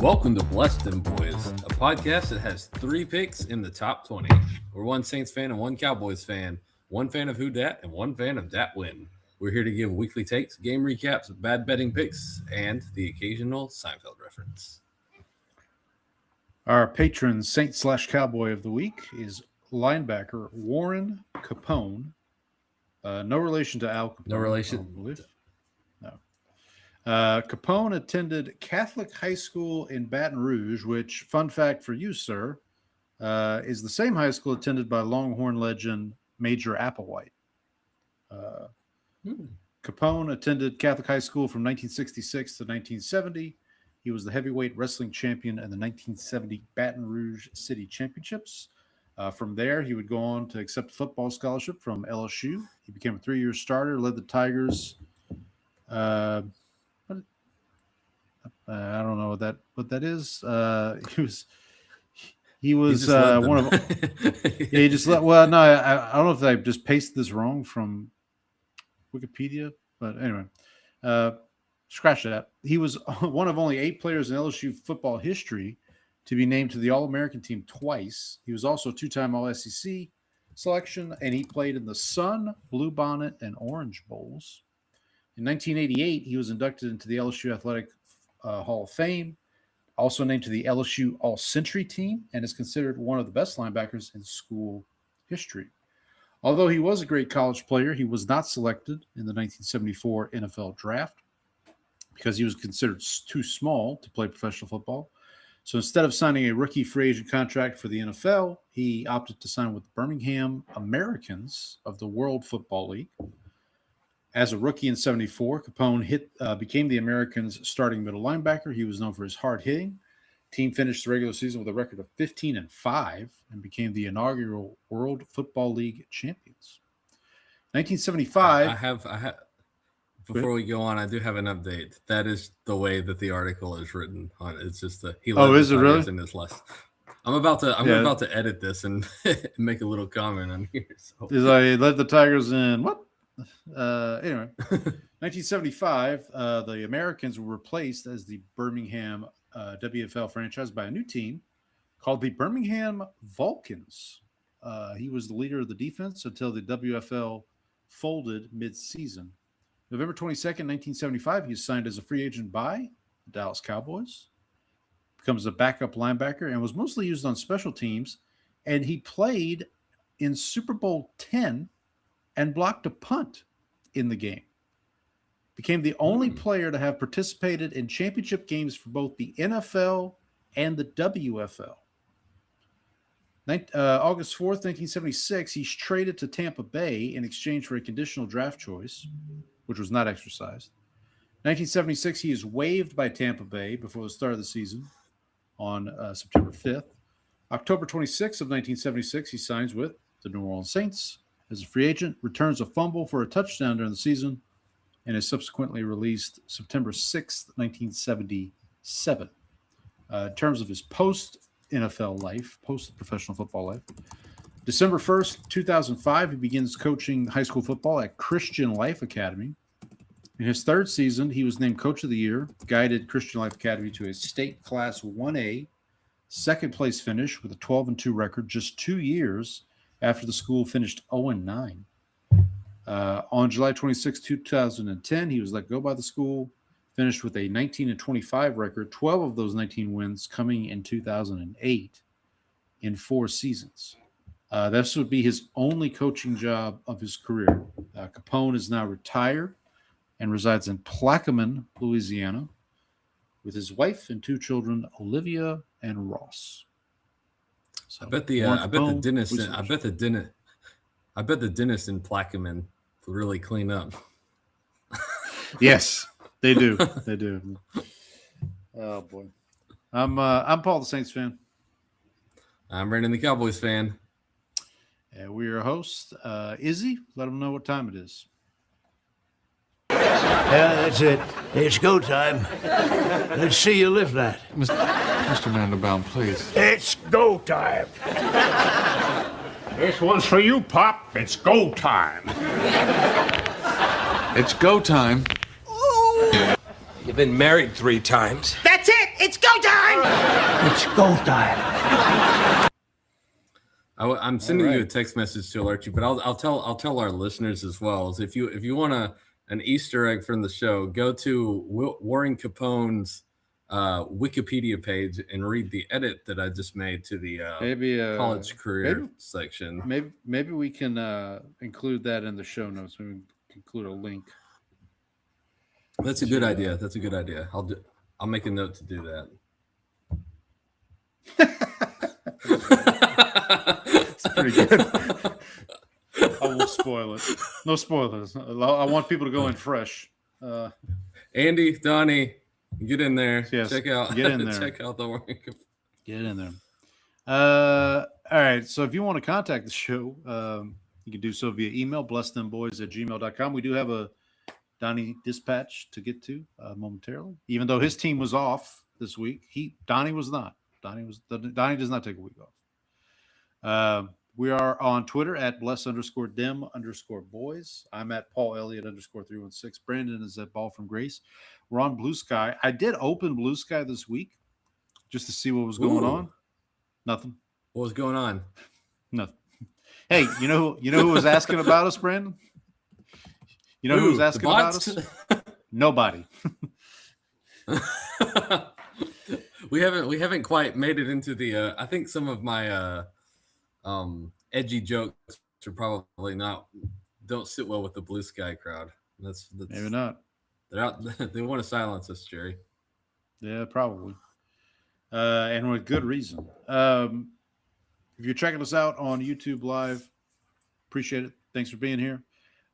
Welcome to Blessed Them Boys, a podcast that has 3 picks in the top 20. We're one Saints fan and one Cowboys fan, one fan of Who Dat and one fan of Dat Win. We're here to give weekly takes, game recaps, bad betting picks, and the occasional Seinfeld reference. Our patron Saint/Cowboy of the week is linebacker Warren Capone. No relation to Al Capone. No relation? I believe. No. Capone attended Catholic High School in Baton Rouge, which, fun fact for you, sir, is the same high school attended by Longhorn legend Major Applewhite. Capone attended Catholic High School from 1966 to 1970. He was the heavyweight wrestling champion in the 1970 Baton Rouge City Championships. From there, he would go on to accept a football scholarship from LSU. He became a 3-year starter, led the Tigers. I don't know what that is. He was one of. Yeah, he just let. Well, no, I don't know if I just pasted this wrong from Wikipedia, but anyway, scratch that. He was one of only 8 players in LSU football history to be named to the All-American team twice. He was also a 2-time All-SEC selection, and he played in the Sun, Bluebonnet, and Orange Bowls. In 1988, he was inducted into the LSU Athletic Hall of Fame, also named to the LSU All-Century team, and is considered one of the best linebackers in school history. Although he was a great college player, he was not selected in the 1974 NFL Draft because he was considered too small to play professional football. So instead of signing a rookie free agent contract for the NFL, he opted to sign with the Birmingham Americans of the World Football League. As a rookie in 74, Capone became the Americans' starting middle linebacker. He was known for his hard hitting. Team finished the regular season with a record of 15-5 and became the inaugural World Football League champions. 1975. I have. Before we go on, I do have an update. That is the way that the article is written on it. It's just he. Oh, is it really? In this list. I'm about to edit this and make a little comment on here. So. He's like, he led the Tigers in what? Anyway, 1975, the Americans were replaced as the Birmingham WFL franchise by a new team called the Birmingham Vulcans. He was the leader of the defense until the WFL folded mid-season. November 22nd, 1975, he was signed as a free agent by the Dallas Cowboys. Becomes a backup linebacker and was mostly used on special teams. And he played in Super Bowl 10 and blocked a punt in the game. Became the only player to have participated in championship games for both the NFL and the WFL. August 4th, 1976, he's traded to Tampa Bay in exchange for a conditional draft choice, which was not exercised. 1976, he is waived by Tampa Bay before the start of the season on September 5th. October 26th of 1976, he signs with the New Orleans Saints as a free agent, returns a fumble for a touchdown during the season, and is subsequently released September 6th, 1977. In terms of his post-NFL life, post-professional football life, December 1st, 2005, he begins coaching high school football at Christian Life Academy. In his 3rd season, he was named Coach of the Year, guided Christian Life Academy to a state Class 1A, second-place finish with a 12-2 record just 2 years after the school finished 0-9. On July 26, 2010, he was let go by the school, finished with a 19-25 record, 12 of those 19 wins coming in 2008 in 4 seasons. This would be his only coaching job of his career. Capone is now retired and resides in Plaquemine, Louisiana, with his wife and 2 children, Olivia and Ross. So I bet the dentist in Plaquemine really clean up. Yes, they do. They do. Oh boy, I'm Paul the Saints fan. I'm Brandon the Cowboys fan. And we're your host, Izzy. Let them know what time it is. Yeah, that's it. It's go time. Let's see you lift that. Mr. Mandelbaum, please. It's go time. This one's for you, Pop. It's go time. It's go time. You've been married 3 times. That's it! It's go time! It's go time. I'm sending you a right. text message to alert you, but I'll tell our listeners as well. Is if you want an Easter egg from the show, go to Warren Capone's Wikipedia page and read the edit that I just made to the Maybe college career section. Maybe we can include that in the show notes. We can include a link. That's a good idea. That's a good idea. I'll make a note to do that. It's pretty good. I won't spoil it. No spoilers. I want people to go in fresh. Andy, Donnie, get in there. Yes, Check out. get in there. Check out the Warren Capone. Get in there. All right. So if you want to contact the show, you can do so via email, blessthenboys@gmail.com. We do have a Donnie dispatch to get to momentarily, even though his team was off this week. Donnie was not. Donnie does not take a week off. We are on Twitter at bless_dem_boys. I'm at Paul Elliott _316. Brandon is at Ball from Grace. We're on Blue Sky. I did open Blue Sky this week just to see what was going on. Nothing. What was going on? Nothing. Hey, you know who was asking about us, Brandon? You know who was asking about us? Nobody. We haven't quite made it into the I think some of my edgy jokes are probably don't sit well with the Blue Sky crowd. That's Maybe not. They're out. They want to silence us, Jerry. Yeah, probably. And with good reason. If you're checking us out on YouTube Live, appreciate it. Thanks for being here.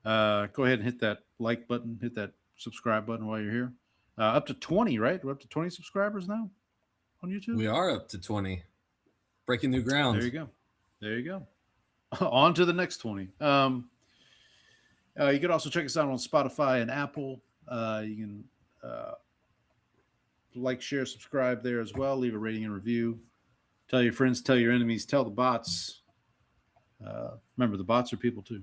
Go ahead and hit that like button, hit that subscribe button while you're here. Up to 20, right? We're up to 20 subscribers now on YouTube. We are up to 20. Breaking new ground. There you go. On to the next 20. You can also check us out on Spotify and Apple. You can like, share, subscribe there as well. Leave a rating and review. Tell your friends, tell your enemies, tell the bots. Remember, the bots are people too.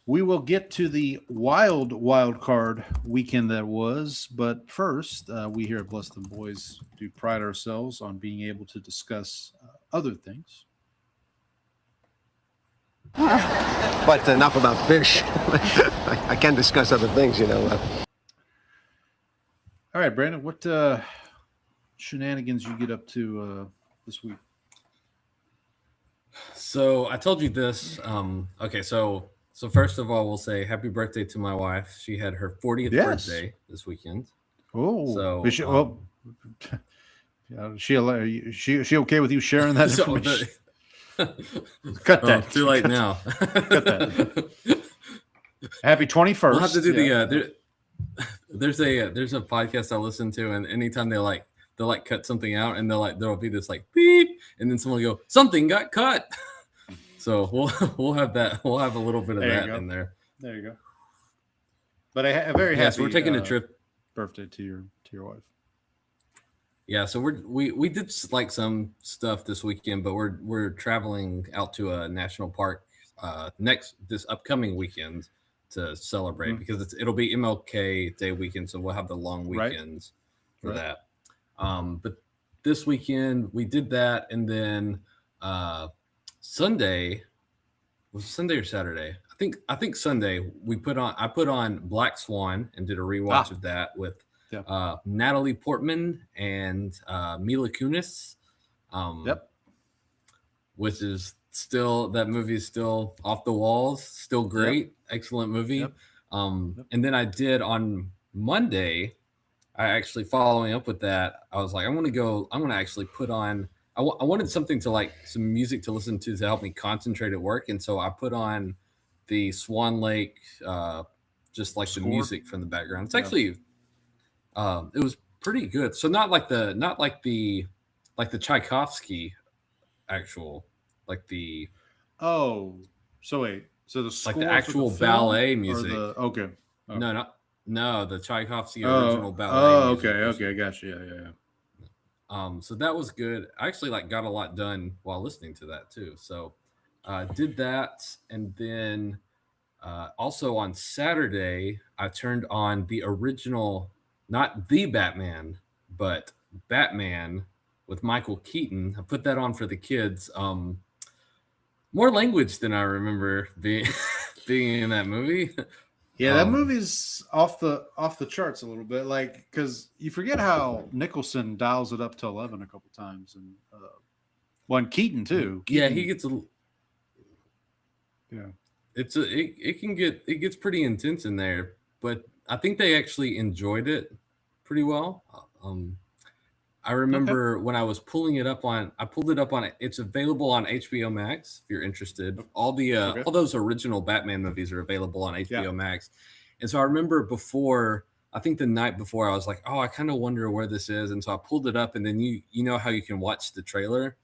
We will get to the wild card weekend that was, but first, we here at Bless Them Boys do pride ourselves on being able to discuss other things. But enough about fish. I can discuss other things, you know. All right, Brandon, what shenanigans you get up to this week? So I told you this. Okay, so first of all, we'll say happy birthday to my wife. She had her 40th birthday this weekend. Oh, so she okay with you sharing that information? Cut that. Too late now. Cut that. Happy 21st. We'll have to do there's a podcast I listen to, and anytime they'll cut something out, and there'll be this like beep, and then someone will go, something got cut. So we'll have that. We'll have a little bit of that in there. There you go. But a very happy. So we're taking a trip. Birthday to your wife. Yeah, so we did like some stuff this weekend, but we're traveling out to a national park this upcoming weekend to celebrate because it'll be MLK Day weekend, so we'll have the long weekends for that. But this weekend we did that, and then Sunday was Sunday or Saturday. I think Sunday I put on Black Swan and did a rewatch of that with Natalie Portman and Mila Kunis. Which is that movie is still off the walls, still great, excellent movie. And then I did on Monday. I actually following up with that. I was like, I'm gonna actually put on. I wanted something to like some music to listen to help me concentrate at work, and so I put on the Swan Lake, just like the music from the background. It's actually, it was pretty good. So not like the Tchaikovsky actual, like the. Oh, so wait, so the score like the actual ballet music. Okay. No, the Tchaikovsky original ballet. Oh, okay, I got you. Yeah. So that was good. I actually got a lot done while listening to that too. So did that, and then also on Saturday I turned on the original not the Batman, but Batman with Michael Keaton. I put that on for the kids. More language than I remember being in that movie. Yeah, that movie's off the charts a little bit, like because you forget how Nicholson dials it up to 11 a couple times, and one Keaton too. Yeah, Keaton, he gets it gets pretty intense in there, but I think they actually enjoyed it pretty well. I remember when I was pulling it up on, it's available on HBO Max if you're interested. All those original Batman movies are available on HBO Max. And so I remember I think the night before, I was like, oh, I kind of wonder where this is. And so I pulled it up, and then you know how you can watch the trailer.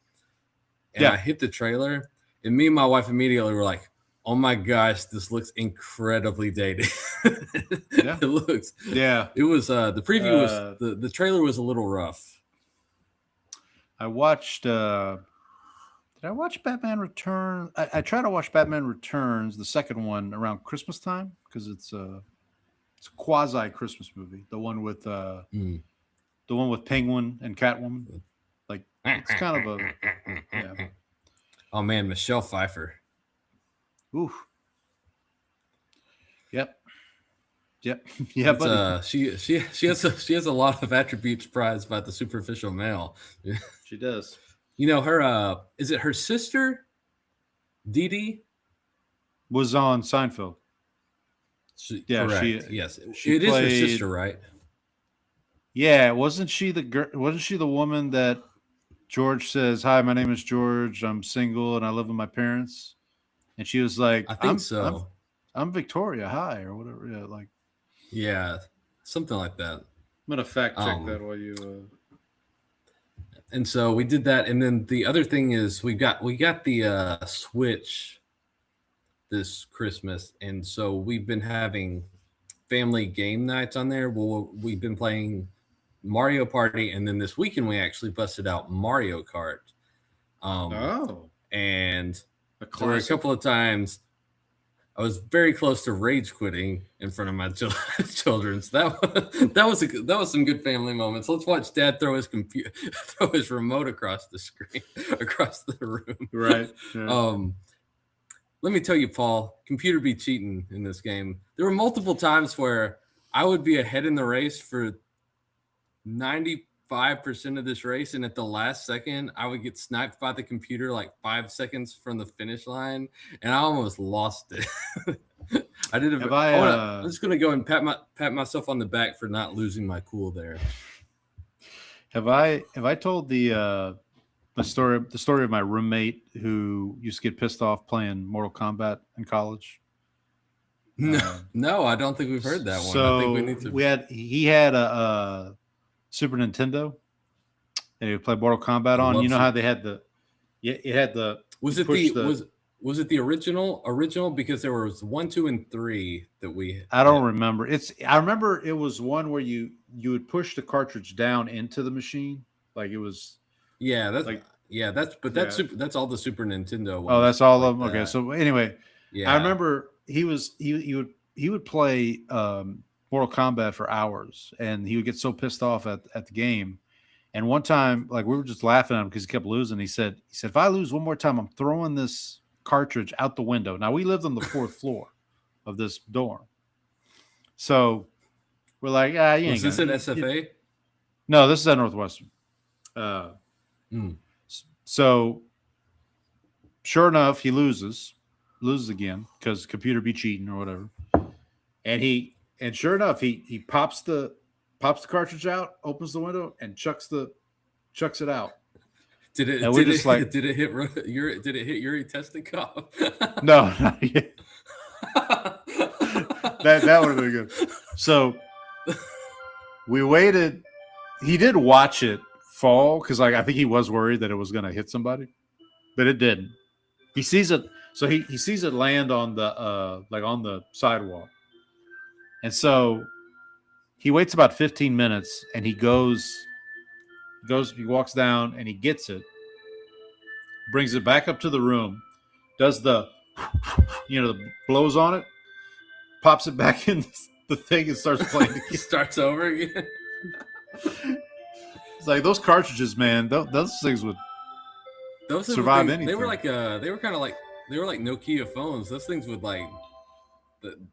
And I hit the trailer, and me and my wife immediately were like, oh my gosh, this looks incredibly dated. It looks. Yeah. It was the preview was the trailer was a little rough. I watched. Did I watch Batman Returns? I try to watch Batman Returns, the second one, around Christmas time because it's a quasi Christmas movie. The one with Penguin and Catwoman. Like it's kind of a. Yeah. Oh man, Michelle Pfeiffer. Ooh. Yep. Yeah, buddy. She has a lot of attributes prized by the superficial male. She does. You know her. Is it her sister? Dee Dee was on Seinfeld. Correct. Yes, it is her sister, right? Yeah, wasn't she the girl? Wasn't she the woman that George says, "Hi, my name is George. I'm single and I live with my parents." And she was like, "I think so. I'm Victoria. Hi," or whatever. Yeah, something like that. I'm gonna fact check that while you. And so we did that, and then the other thing is we got the Switch this Christmas, and so we've been having family game nights on there. We've been playing Mario Party, and then this weekend we actually busted out Mario Kart. And there were a couple of times I was very close to rage quitting in front of my children. So that was some good family moments. Let's watch Dad throw his remote across the screen, across the room. Right. Yeah. Let me tell you, Paul, computer be cheating in this game. There were multiple times where I would be ahead in the race for 95% of this race, and at the last second, I would get sniped by the computer like 5 seconds from the finish line, and I almost lost it. I'm just gonna go and pat myself on the back for not losing my cool there. Have I told the story of my roommate who used to get pissed off playing Mortal Kombat in college? No, I don't think we've heard that one. So I think we need to. He had a Super Nintendo, and he would play Mortal Kombat on. You know how they had it had the. Was it the original? Because there was 1, 2, and 3 that we. I don't remember. I remember it was one where you would push the cartridge down into the machine, like it was. Yeah, that's all the Super Nintendo ones. Oh, that's all of them. Okay, so anyway, yeah, I remember he would play Mortal Kombat for hours, and he would get so pissed off at the game. And one time, like we were just laughing at him because he kept losing. He said, if I lose one more time, I'm throwing this cartridge out the window. Now we lived on the 4th floor of this dorm, so we're like, you ain't. Was this at SFA? No, this is at Northwestern. So sure enough, he loses again because computer be cheating or whatever. And sure enough, he pops the cartridge out, opens the window, and chucks it out. Did it hit Yuri Testikov? No, not yet. that would have been good. So we waited. He did watch it fall because I think he was worried that it was going to hit somebody, but it didn't. He sees it, so he sees it land on the on the sidewalk, and so he waits about 15 minutes, and he walks down and he gets it, brings it back up to the room, does the blows on it, pops it back in the thing and starts playing again. Starts over again. It's like those cartridges, man. Those things would Those things survive they anything. were like they were kind of like Nokia phones. Those things would like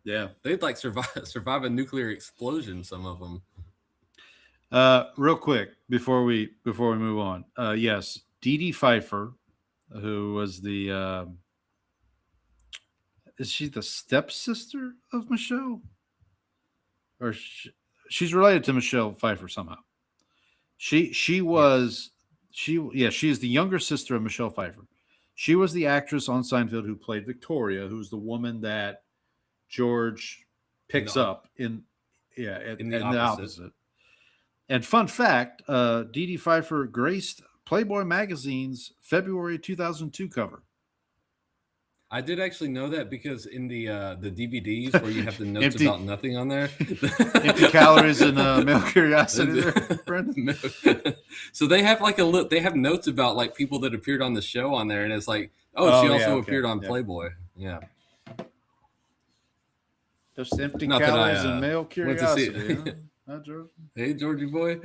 yeah. they'd like survive a nuclear explosion. Some of them. Real quick before we move on. Yes, Dee Dee Pfeiffer, who was the is she the stepsister of Michelle? Or she's related to Michelle Pfeiffer somehow. She is the younger sister of Michelle Pfeiffer. She was the actress on Seinfeld who played Victoria, who's the woman that George picks up in the opposite. And fun fact, Dee Dee Pfeiffer graced Playboy magazine's February 2002 cover. I did actually know that because in the DVDs where you have the notes about nothing on there, empty calories and male curiosity. So they have like they have notes about like people that appeared on the show on there, and it's like, she also appeared on Playboy. Yeah, just empty calories and male curiosity. Huh, George? Hey, Georgie boy.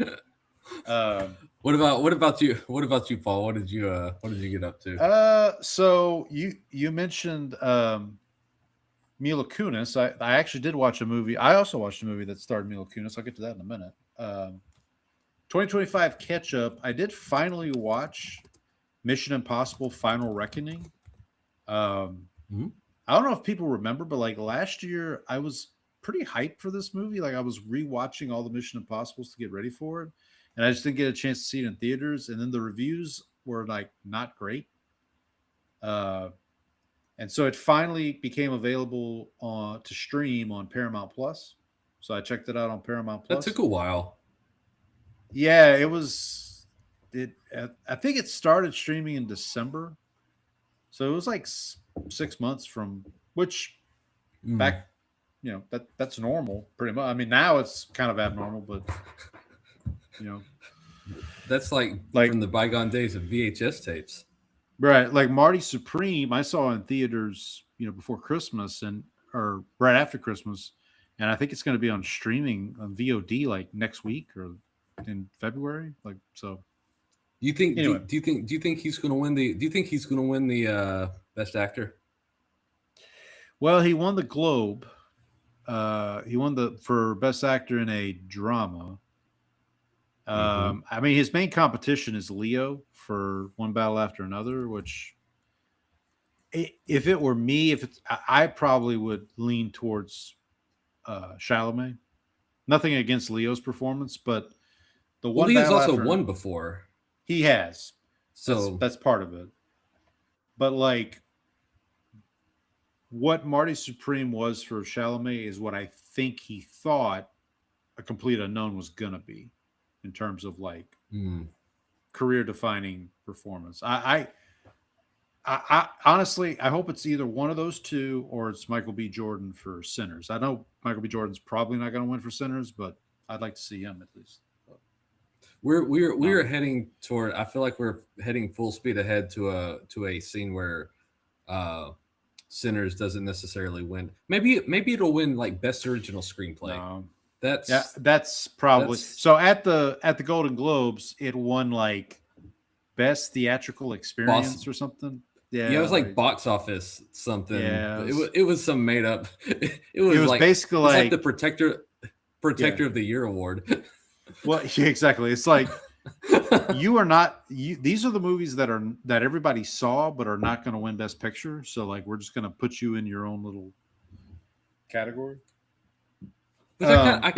What about you? What about you, Paul? What did you get up to? So you mentioned Mila Kunis. I actually did watch a movie. I also watched a movie that starred Mila Kunis. I'll get to that in a minute. 2025 catch up. I did finally watch Mission Impossible: Final Reckoning. I don't know if people remember, but like last year, I was pretty hyped for this movie. Like I was rewatching all the Mission Impossibles to get ready for it. And I just didn't get a chance to see it in theaters. And then the reviews were like not great. And so it finally became available to stream on Paramount Plus. So I checked it out on Paramount Plus. That took a while. Yeah, it was. I think it started streaming in December. So it was like 6 months from which back, that's normal pretty much. I mean, now it's kind of abnormal, but that's like from the bygone days of VHS tapes, right? Like Marty Supreme, I saw in theaters, before Christmas or right after Christmas, and I think it's going to be on streaming on VOD like next week or in February. Like so, you think? Anyway. Do you think he's going to win the? Do you think he's going to win the Best Actor? Well, he won the Globe. He won for Best Actor in a Drama. I mean, his main competition is Leo for One Battle After Another, which if it were me, I probably would lean towards Chalamet. Nothing against Leo's performance, but Leo's also won before. He has. So that's part of it. But like what Marty Supreme was for Chalamet is what I think he thought A Complete Unknown was going to be. In terms of like career-defining performance, I honestly I hope it's either one of those two or it's Michael B. Jordan for Sinners. I know Michael B. Jordan's probably not going to win for Sinners, but I'd like to see him at least. We're heading toward. I feel like we're heading full speed ahead to a scene where Sinners doesn't necessarily win. Maybe it'll win like Best Original Screenplay. No. That's probably so. At the Golden Globes, it won like Best Theatrical Experience or something. Yeah, it was like box office something. Yeah, it was some made up. It was like basically like the Protector of the Year award. Well, yeah, exactly. It's like you are not. These are the movies that everybody saw but are not going to win Best Picture. So like we're just going to put you in your own little category. I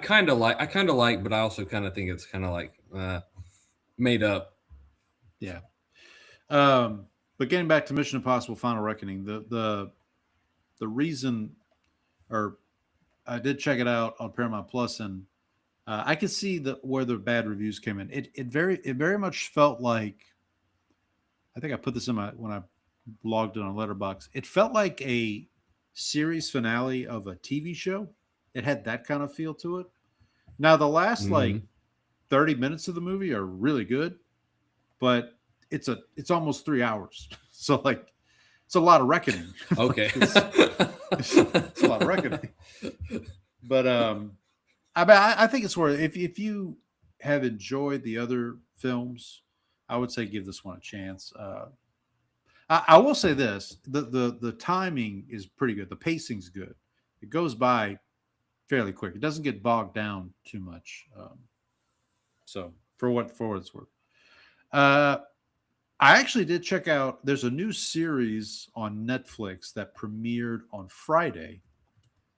kind of like, but I also kind of think it's kind of like made up. Yeah. But getting back to Mission Impossible: Final Reckoning, the reason, or I did check it out on Paramount Plus, and I could see where the bad reviews came in. It very much felt like, I think I put this in when I logged it on Letterboxd. It felt like a series finale of a TV show. It had that kind of feel to it. Now the last like 30 minutes of the movie are really good, but it's almost 3 hours. So like it's a lot of reckoning. Okay. it's a lot of reckoning. But I think it's worth if you have enjoyed the other films, I would say give this one a chance. I will say this: the timing is pretty good. The pacing's good. It goes by fairly quick. It doesn't get bogged down too much. So for what it's worth, I actually did check out. There's a new series on Netflix that premiered on Friday,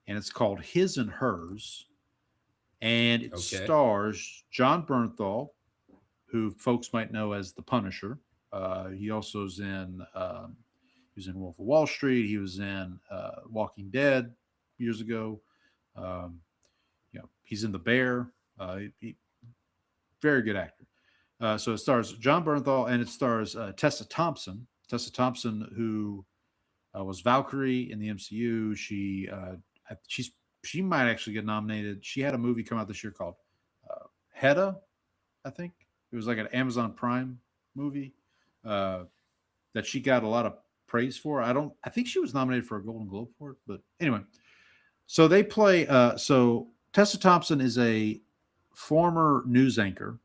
and it's called His and Hers, and it stars John Bernthal, who folks might know as the Punisher. He also is in he was in Wolf of Wall Street. He was in Walking Dead years ago. He's in The Bear. Very good actor. So it stars John Bernthal and it stars Tessa Thompson. Tessa Thompson, who was Valkyrie in the MCU. She might actually get nominated. She had a movie come out this year called Hedda, I think. It was like an Amazon Prime movie that she got a lot of praise for. I think she was nominated for a Golden Globe for it, but anyway. So they play. So Tessa Thompson is a former news anchor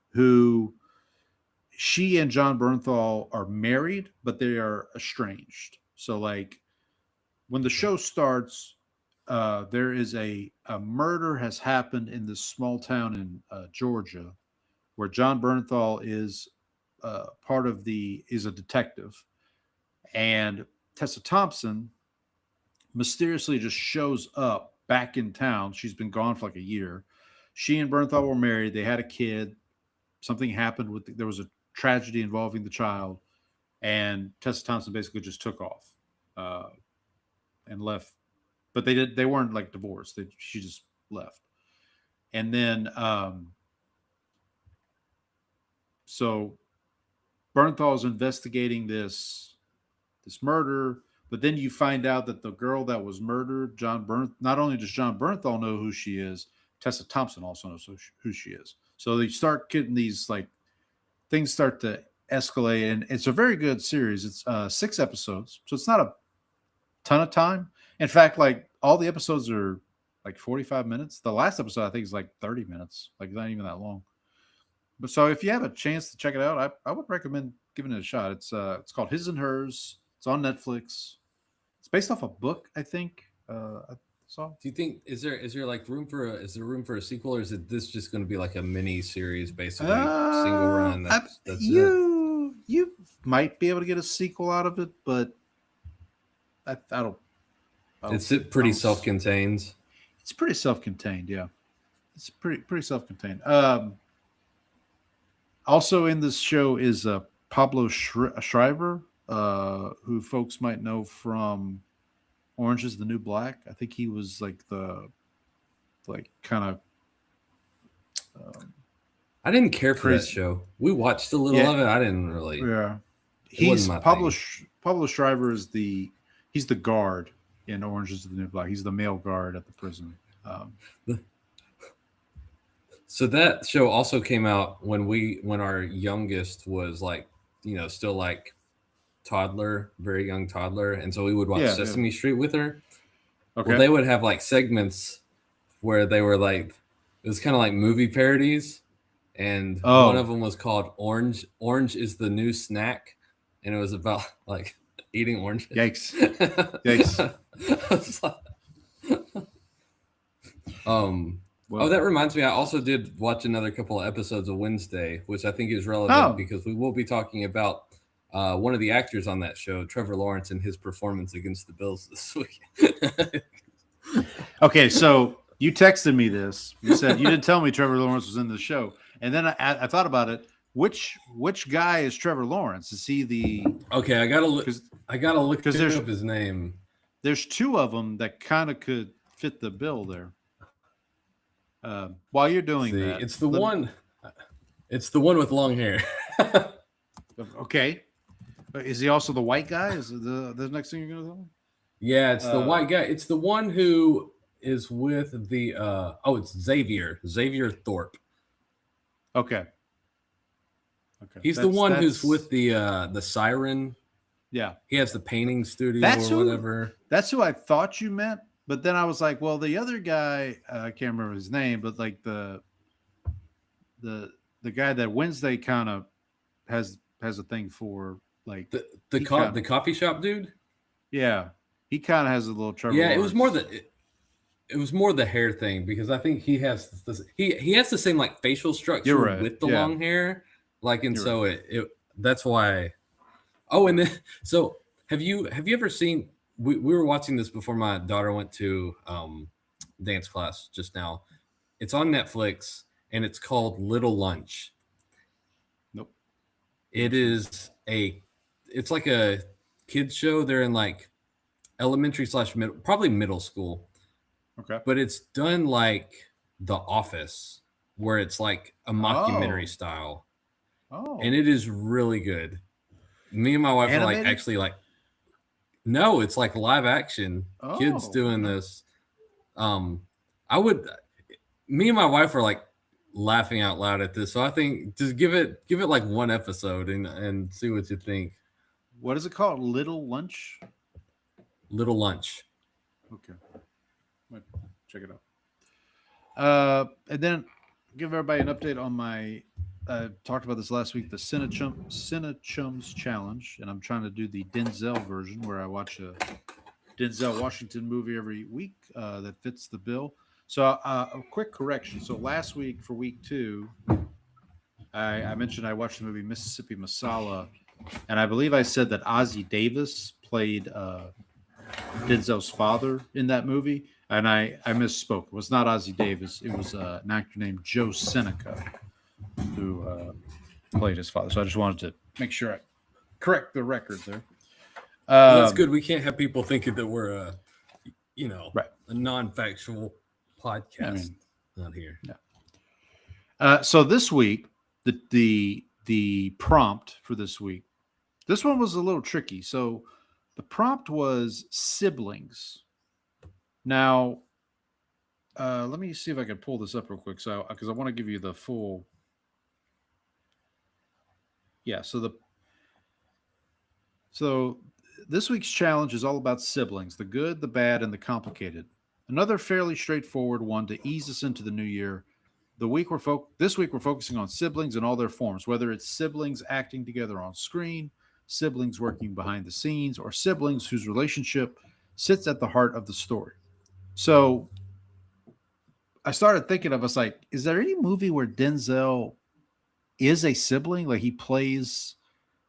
who she and John Bernthal are married, but they are estranged. So like when the show starts, there is a murder has happened in this small town in Georgia where John Bernthal is is a detective, and Tessa Thompson mysteriously just shows up back in town. She's been gone for like a year. She and Bernthal were married. They had a kid. Something happened there was a tragedy involving the child, and Tessa Thompson basically just took off and left. But they weren't like divorced. She just left. And then so Bernthal is investigating this murder, but then you find out that the girl that was murdered, not only does John Bernthal know who she is, Tessa Thompson also knows who she is. So they start getting these like things start to escalate, and it's a very good series. It's 6 episodes, so it's not a ton of time. In fact, like all the episodes are like 45 minutes. The last episode I think is like 30 minutes, like not even that long. But so if you have a chance to check it out, I would recommend giving it a shot. It's called His and Hers. It's on Netflix. It's based off a book, I think. I saw. Do you think is there like room for a sequel, or is this just going to be like a mini series, basically single run? That's you might be able to get a sequel out of it, but I don't. It's pretty self-contained. It's pretty self-contained, yeah. It's pretty self-contained. Also in this show is Pablo Schreiber, who folks might know from Orange is the New Black. I think he was like kind of. I didn't care for that show. We watched a little of it. I didn't really. Yeah, he's Pablo Schreiber is he's the guard in Orange is the New Black. He's the male guard at the prison. So that show also came out when our youngest was like, still like toddler, very young toddler, and so we would watch Sesame Street with her. Okay. Well, they would have like segments where they were like, it was kind of like movie parodies, and one of them was called Orange is the New Snack, and it was about like eating oranges. Yikes. Well, that reminds me, I also did watch another couple of episodes of Wednesday, which I think is relevant because we will be talking about one of the actors on that show, Trevor Lawrence, and his performance against the Bills this week. Okay, so you texted me this. You said you didn't tell me Trevor Lawrence was in the show, and then I thought about it. Which guy is Trevor Lawrence? Is he the? Okay, I gotta look because there's up his name. There's 2 of them that kind of could fit the bill there. While you're doing that, it's the one. It's the one with long hair. Okay, is he also the white guy? Is the next thing you're gonna tell me? Yeah, it's the white guy. It's the one who is with the. It's Xavier Thorpe. Okay. He's the one who's with the siren. Yeah, he has the painting studio or whatever. That's who I thought you meant. but then I was like, well, the other guy, I can't remember his name, but like the guy that Wednesday kind of has a thing for, like The he kinda- coffee shop dude. yeah, he kind of has a little trouble. Yeah, it was more it was more the hair thing because I think he has this, he has the same like facial structure You're right, with the yeah. long hair, like, and You're so it that's why. Oh, and then so have you ever seen? We were watching this before my daughter went to dance class just now. It's on Netflix and it's called Little Lunch. Nope. It's like a kids show. They're in like elementary / middle, probably middle school. Okay. But it's done like The Office, where it's like a mockumentary style, Oh. and it is really good. Me and my wife are like Animated? actually like, no, it's like live action kids Oh, doing okay. this. Me and my wife are like laughing out loud at this, so I think just give it like one episode and see what you think. What is it called? Little Lunch? Little Lunch. Okay. Might check it out. And then give everybody an update on my. I talked about this last week, the Cinechums Challenge, and I'm trying to do the Denzel version where I watch a Denzel Washington movie every week that fits the bill. So a quick correction. So last week for week 2, I mentioned I watched the movie Mississippi Masala, and I believe I said that Ozzie Davis played Denzel's father in that movie, and I misspoke. It was not Ozzie Davis. It was an actor named Joe Seneca who played his father. So I just wanted to make sure I correct the record there. That's good. We can't have people thinking that we're a non-factual podcast on here. Yeah. So this week, the prompt for this week, this one was a little tricky. So the prompt was siblings. Now, let me see if I can pull this up real quick. So, because I want to give you the full. Yeah. So this week's challenge is all about siblings: the good, the bad, and the complicated. Another fairly straightforward one to ease us into the new year. This week we're focusing on siblings in all their forms, whether it's siblings acting together on screen, siblings working behind the scenes, or siblings whose relationship sits at the heart of the story. So I started thinking of us like, is there any movie where Denzel is a sibling? Like he plays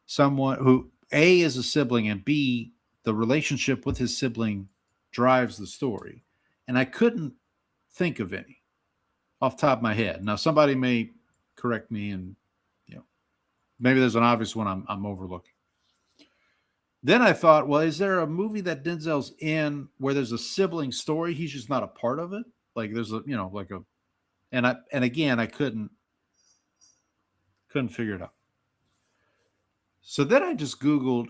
someone who A is a sibling and B, the relationship with his sibling drives the story. And I couldn't think of any off the top of my head. Now somebody may correct me and maybe there's an obvious one I'm overlooking. Then I thought, well, is there a movie that Denzel's in where there's a sibling story? He's just not a part of it. Like there's and again, I couldn't figure it out. So then I just Googled.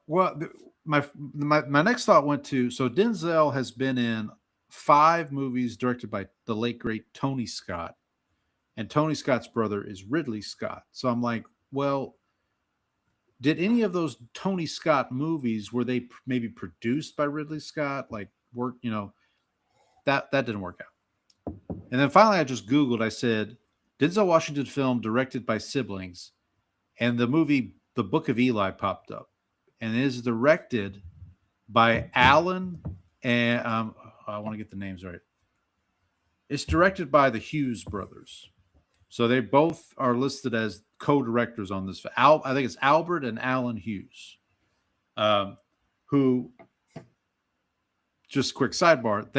Well, my next thought went to, so Denzel has been in 5 movies directed by the late great Tony Scott, and Tony Scott's brother is Ridley Scott. So I'm like, well, did any of those Tony Scott movies, were they maybe produced by Ridley Scott? Like that didn't work out. And then finally I just Googled, I said, Denzel Washington film directed by siblings, and the movie The Book of Eli popped up. And it is directed by Alan and I want to get the names right. It's directed by the Hughes brothers. So they both are listed as co-directors on this. I think it's Albert and Alan Hughes, who, just quick sidebar,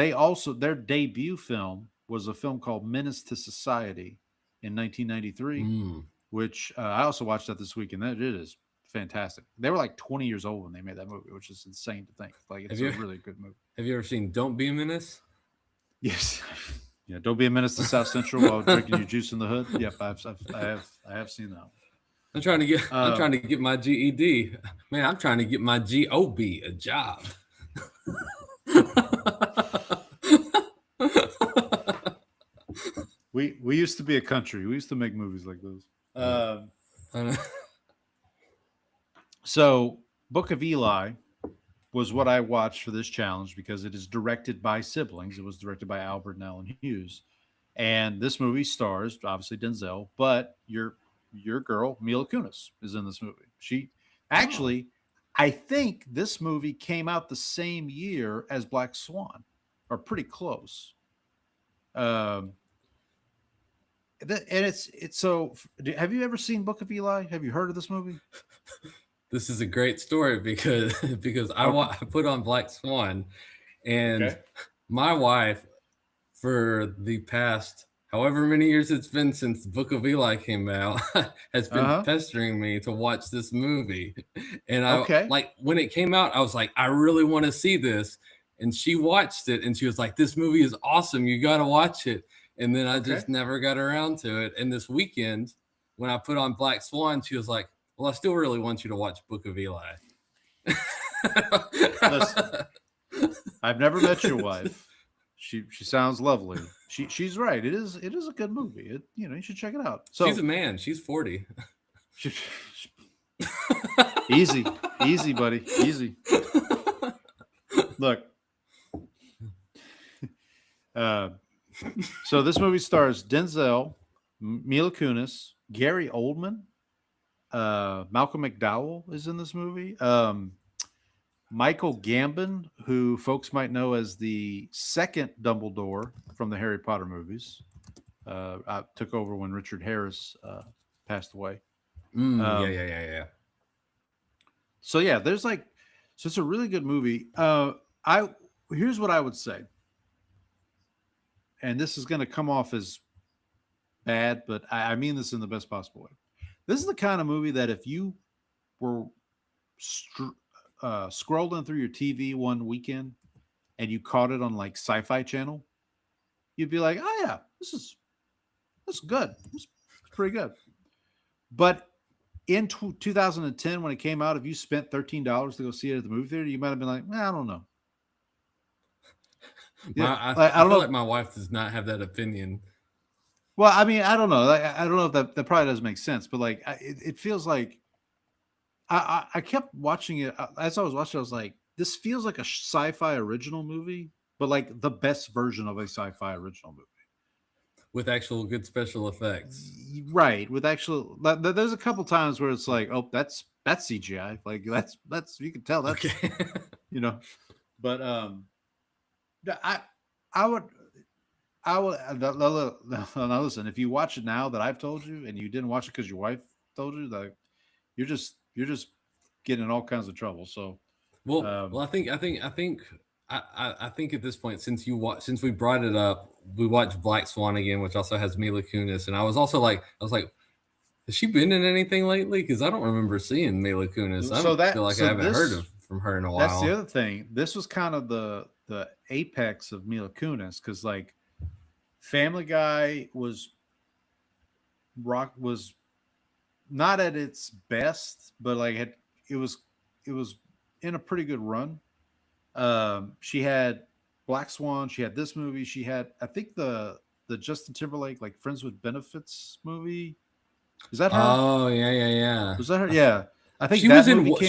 their debut film was a film called Menace to Society in 1993, which I also watched that this week, and it is fantastic. They were like 20 years old when they made that movie, which is insane to think. Like it's a really good movie. Have you ever seen Don't Be a Menace? Yes. Yeah, Don't Be a Menace to South Central while drinking your juice in the hood. Yep, I have seen that one. I'm trying to get my GED. Man, I'm trying to get my GOB, a job. We used to be a country. We used to make movies like those. So, Book of Eli was what I watched for this challenge because it is directed by siblings. It was directed by Albert and Alan Hughes. And this movie stars obviously Denzel, but your girl Mila Kunis is in this movie. She actually, I think this movie came out the same year as Black Swan, or pretty close. And it's so. Have you ever seen Book of Eli? Have you heard of this movie? This is a great story because I put on Black Swan, and my wife, for the past however many years it's been since Book of Eli came out, has been pestering me to watch this movie. And I like when it came out, I was like, I really want to see this. And she watched it and she was like, this movie is awesome. You got to watch it. And then I just never got around to it. And this weekend, when I put on Black Swan, she was like, well, I still really want you to watch Book of Eli. Listen, I've never met your wife. She sounds lovely. She's right. It is a good movie. You should check it out. So she's a man. She's 40. Easy, buddy. Easy. Look. So this movie stars Denzel, Mila Kunis, Gary Oldman, Malcolm McDowell is in this movie. Michael Gambon, who folks might know as the second Dumbledore from the Harry Potter movies, I took over when Richard Harris passed away. Yeah. So yeah, so it's a really good movie. Here's what I would say, and this is going to come off as bad, but I mean this in the best possible way. This is the kind of movie that if you were scrolling through your TV one weekend and you caught it on like Sci-Fi Channel, you'd be like, oh yeah, this is good. It's pretty good. But in 2010, when it came out, if you spent $13 to go see it at the movie theater, you might have been like, I don't know. I don't know. Like my wife does not have that opinion. Well, I mean, I don't know. I don't know if that probably doesn't make sense, but like, it feels like I kept watching it as I was watching. I was like, this feels like a sci-fi original movie, but like the best version of a sci-fi original movie with actual good special effects. Right. With actual, there's a couple times where it's like, oh, that's CGI. Like that's you can tell that's okay. But I would now listen, if you watch it now that I've told you and you didn't watch it because your wife told you, that you're just getting in all kinds of trouble. So I think at this point, since we brought it up, we watched Black Swan again, which also has Mila Kunis, and I was like, has she been in anything lately? Because I don't remember seeing Mila Kunis. I feel like I haven't heard from her in a while. That's the other thing. This was kind of the apex of Mila Kunis, because like Family Guy was not at its best, but like it was in a pretty good run. She had Black Swan, she had this movie, she had I think the Justin Timberlake like Friends with Benefits movie. Is that her? Oh yeah. Was that her? Yeah, I think she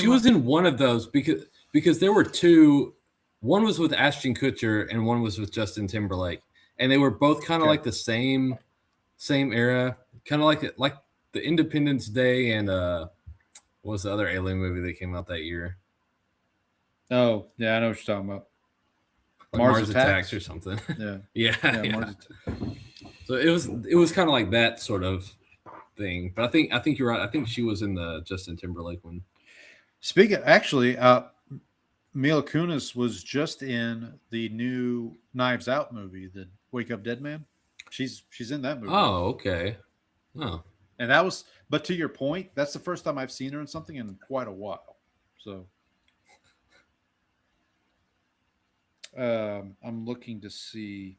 was in one of those because there were two. One was with Ashton Kutcher and one was with Justin Timberlake, and they were both kind of like the same era, kind of like the Independence Day and what was the other alien movie that came out that year? Oh yeah, I know what you're talking about. Like Mars Attacks or something. Yeah. Yeah. So it was kind of like that sort of thing. But I think you're right. I think she was in the Justin Timberlake one. Actually, Mila Kunis was just in the new Knives Out movie, the Wake Up Dead Man. She's in that movie. Oh, okay. Oh. And that was, but to your point, that's the first time I've seen her in something in quite a while. So I'm looking to see.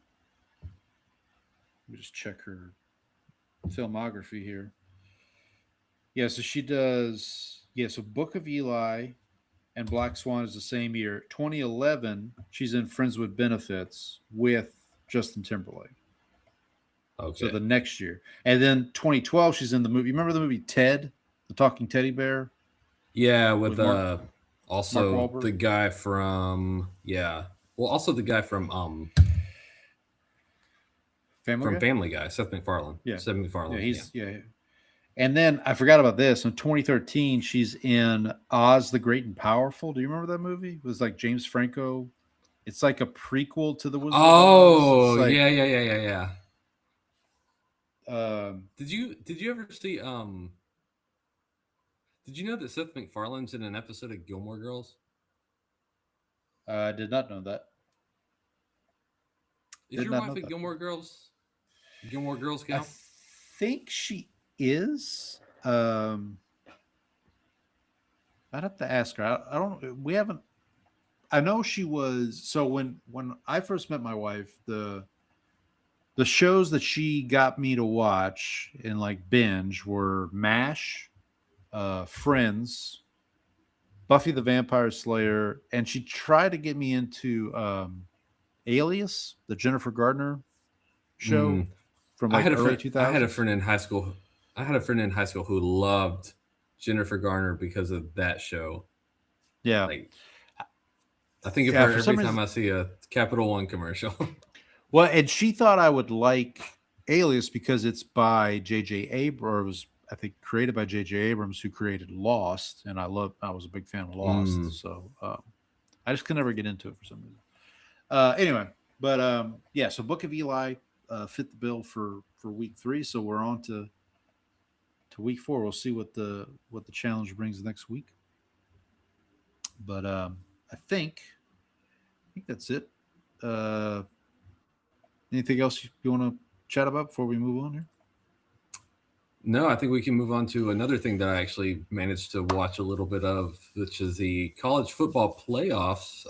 Let me just check her filmography here. Yeah, so she does. Yeah, so Book of Eli and Black Swan is the same year. 2011, she's in Friends with Benefits with Justin Timberlake. Okay. So the next year. And then 2012, she's in the movie. You remember the movie Ted, the talking teddy bear? Yeah, with Also, Wahlberg? the guy from also the guy from Family Guy? Family Guy, Seth MacFarlane. Yeah. Seth MacFarlane. Yeah, he's And then I forgot about this. In 2013, she's in Oz the Great and Powerful. Do you remember that movie? It was like James Franco. It's like a prequel to The Wizard of Oz. Oh, It's like, yeah. Um, Did you ever see did you know that Seth MacFarlane's in an episode of Gilmore Girls? I did not know that. Is Did your not wife know a that. Gilmore Girls? Gilmore Girls I gal? think she is. I'd have to ask her. I don't. We haven't. I know she was. So when I first met my wife, the shows that she got me to watch and like binge were MASH, Friends, Buffy the Vampire Slayer, and she tried to get me into Alias, the Jennifer Gardner show Mhm. from like early 2000s. I had a friend in high school. Who loved Jennifer Garner because of that show. Yeah. Like, I think of Yeah, her for some every time reason- I see a Capital One commercial. Well, and she thought I would like Alias because it's by J.J. Abrams. I think created by J.J. Abrams, who created Lost, and I was a big fan of Lost. Mm. So I just could never get into it for some reason. Anyway, but yeah, so Book of Eli fit the bill for week 3. So we're on to week 4. We'll see what the challenge brings next week. But I think that's it. Anything else you want to chat about before we move on here? No, I think we can move on to another thing that I actually managed to watch a little bit of, which is the college football playoffs.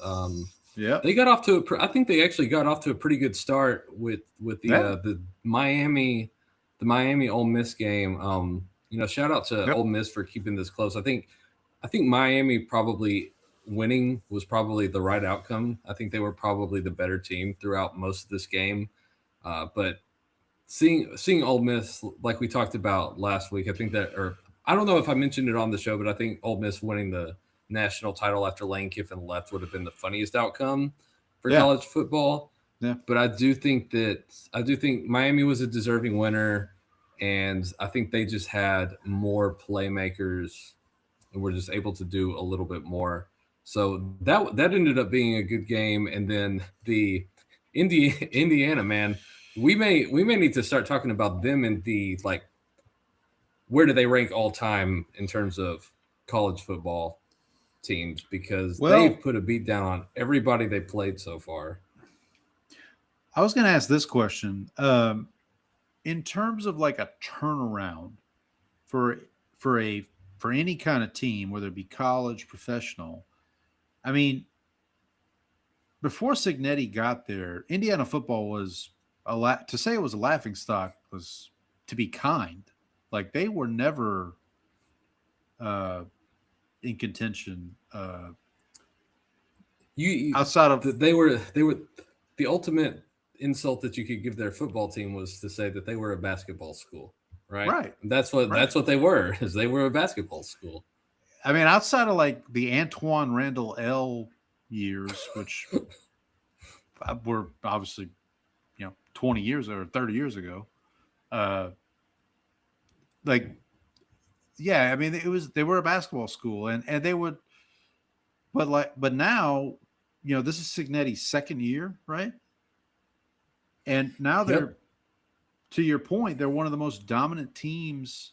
Yeah, They got off to I think they actually got off to a pretty good start with the Miami Ole Miss game. Shout out to Ole Miss for keeping this close. I think Miami probably winning was probably the right outcome. I think they were probably the better team throughout most of this game. But seeing Ole Miss, like we talked about last week, I think that, or I don't know if I mentioned it on the show, but I think Ole Miss winning the national title after Lane Kiffin left would have been the funniest outcome for college football. Yeah. But I do think Miami was a deserving winner, and I think they just had more playmakers and were just able to do a little bit more. So that ended up being a good game. And then the Indiana, man, we may need to start talking about them in the, like, where do they rank all time in terms of college football teams, because they've put a beat down on everybody they played so far. I was going to ask this question. In terms of like a turnaround for any kind of team, whether it be college, professional, I mean, before Cignetti got there, Indiana football was to say it was a laughing stock was to be kind. Like, they were never in contention. Outside of they were the ultimate insult that you could give their football team was to say that they were a basketball school, right? Right. And that's what they were, is they were a basketball school. I mean, outside of like the Antoine Randall L years, which were obviously, 20 years or 30 years ago, they were a basketball school, and they would, but now, this is Cignetti's second year, right? And now they're, to your point, they're one of the most dominant teams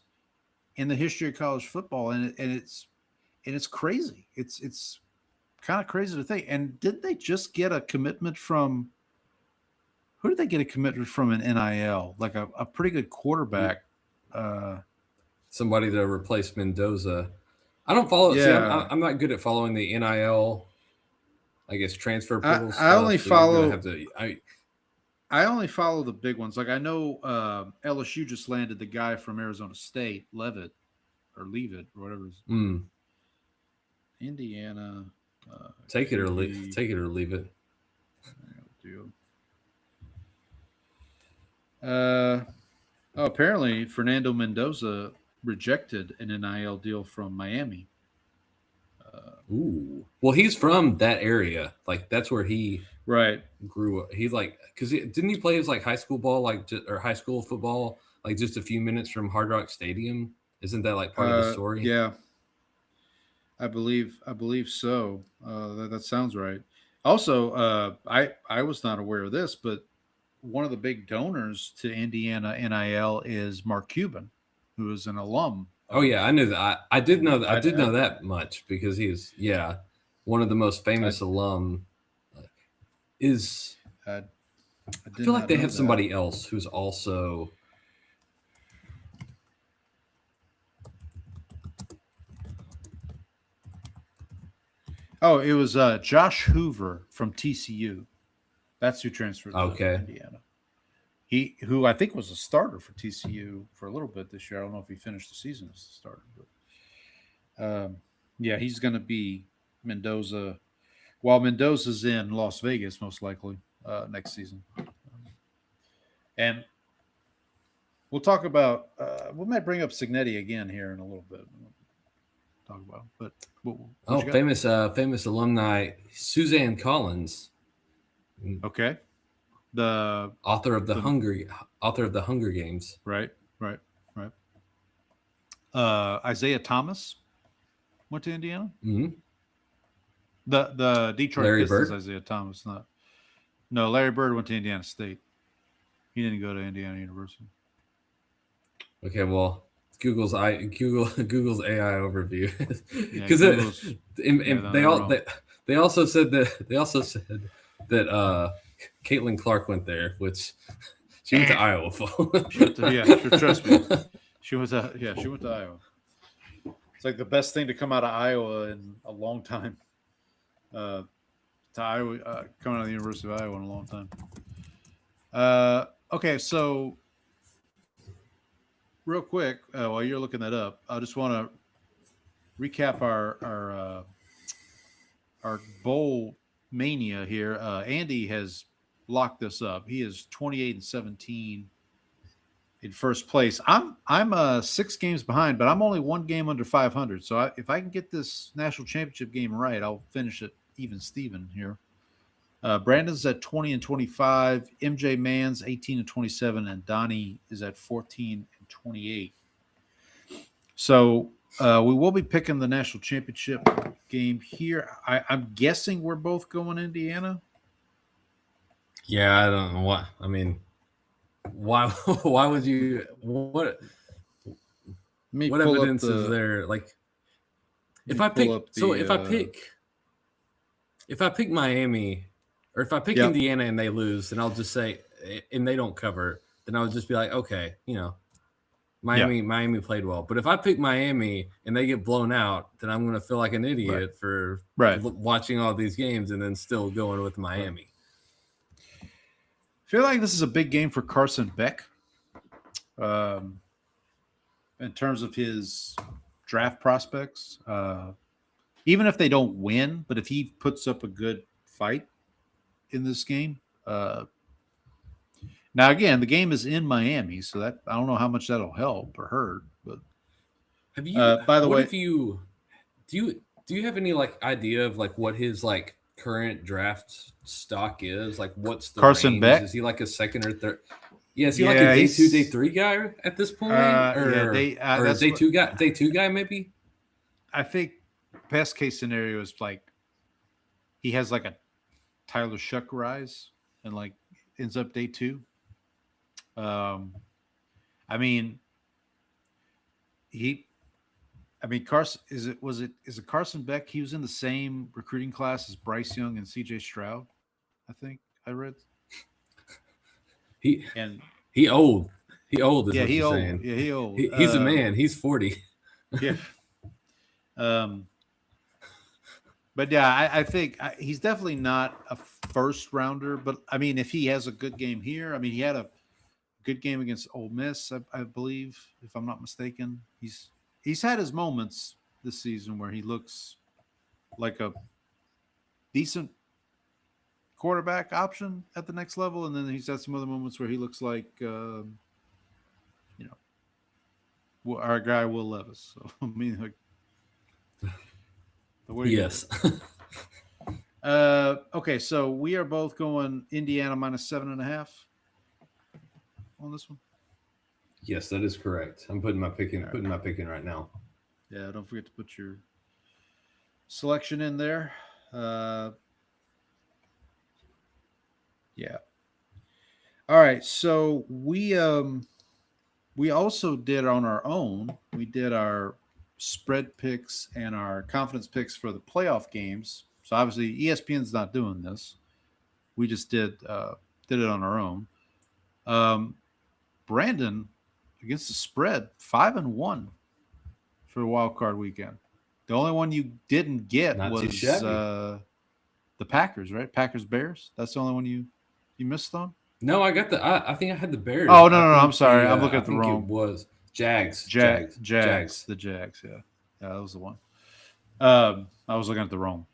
in the history of college football, and it's crazy. It's kind of crazy to think. And didn't they just get a commitment from? Who did they get a commitment from in NIL? Like a pretty good quarterback. Somebody to replace Mendoza. I don't follow. Yeah. See, I'm not good at following the NIL, I guess, transfer portal stuff. I only follow. I only follow the big ones. Like, I know LSU just landed the guy from Arizona State, Leavitt, or whatever. Indiana. Take it or leave it. Apparently Fernando Mendoza rejected an NIL deal from Miami. Ooh. Well, he's from that area. Like that's where he Right. grew up. He's like, because didn't he play his like high school ball, like or high school football, like just a few minutes from Hard Rock Stadium? Isn't that like part of the story? Yeah, I believe so. That sounds right. Also, I was not aware of this, but one of the big donors to Indiana NIL is Mark Cuban, who is an alum. Oh yeah, I knew that. I did know that. I did know I- that much because he's one of the most famous alum. Is I I feel like they have somebody else who's also. Oh, it was Josh Hoover from TCU. That's who transferred to Okay. Indiana. Who I think was a starter for TCU for a little bit this year. I don't know if he finished the season as a starter, but yeah, he's going to be Mendoza. While Mendoza's in Las Vegas, most likely next season, and we'll talk about. We might bring up Signetti again here in a little bit. Talk about, but what you got? famous alumni Suzanne Collins. Okay, the author of the Hunger Games. Right. Isaiah Thomas went to Indiana. Mm-hmm. The Detroit Larry Pistons, Bird? Isaiah Thomas, no. Larry Bird went to Indiana State. He didn't go to Indiana University. Okay, well, Google's AI overview Yeah, because Google's- they also said that Caitlin Clark went there, which she went to Iowa for. Trust me. She went to Iowa. It's like the best thing to come out of Iowa in a long time. To Iowa, coming out of the University of Iowa in a long time. Okay, so real quick, while you're looking that up, I just want to recap our bowl mania here. Andy has locked this up. He is 28-17 in first place. I'm 6 games behind, but I'm only 1 game under 500. So if I can get this national championship game right, I'll finish it even Steven here. Brandon's at 20-25. MJ Mann's 18-27, and Donnie is at 14-28. So we will be picking the national championship game here. I'm guessing we're both going Indiana. Yeah, I don't know what. I mean, why would you? What evidence is there? Like, if I pick Miami, or if I pick Indiana and they lose, then I'll just say, and they don't cover, then I'll just be like, okay, Miami played well. But if I pick Miami and they get blown out, then I'm going to feel like an idiot for watching all these games and then still going with Miami. I feel like this is a big game for Carson Beck in terms of his draft prospects. Even if they don't win, but if he puts up a good fight in this game. Now, again, the game is in Miami, so that I don't know how much that'll help or hurt. But have you? By the way, do you have any like idea of like what his like current draft stock is? Like, what's the Carson range? Beck? Is he like a second or third? Yeah, is he like a day 2, day 3 guy at this point, or a day 2 guy? Day 2 guy, maybe. I think best case scenario is like he has like a Tyler Shuck rise and like ends up day 2. I mean, Carson is it Carson Beck? He was in the same recruiting class as Bryce Young and CJ Stroud. I think I read. He old. He old is yeah, what he you're old. saying. Yeah, he old. He's a man. He's 40. Yeah. But yeah, I think he's definitely not a first rounder. But I mean, if he has a good game here, I mean, he had a good game against Ole Miss, I believe, if I'm not mistaken. He's had his moments this season where he looks like a decent quarterback option at the next level, and then he's had some other moments where he looks like our guy Will Levis. So I mean, like, So what do you Yes. Okay, so we are both going Indiana minus 7.5 on this one. Yes, that is correct. I'm putting my pick in right now. Yeah, don't forget to put your selection in there. Yeah. All right, so we also did on our own. We did our spread picks and our confidence picks for the playoff games. So obviously ESPN's not doing this. We just did it on our own. Brandon against the spread 5-1 for the wild card weekend. The only one you didn't get Not too was shabby. the Packers, right? Packers Bears. That's the only one you missed on. No, I got I think I had the Bears. Oh, no, I I'm think sorry. I'm looking at I the think wrong. It was Jags. Jags. The Jags. Yeah, that was the one. I was looking at the wrong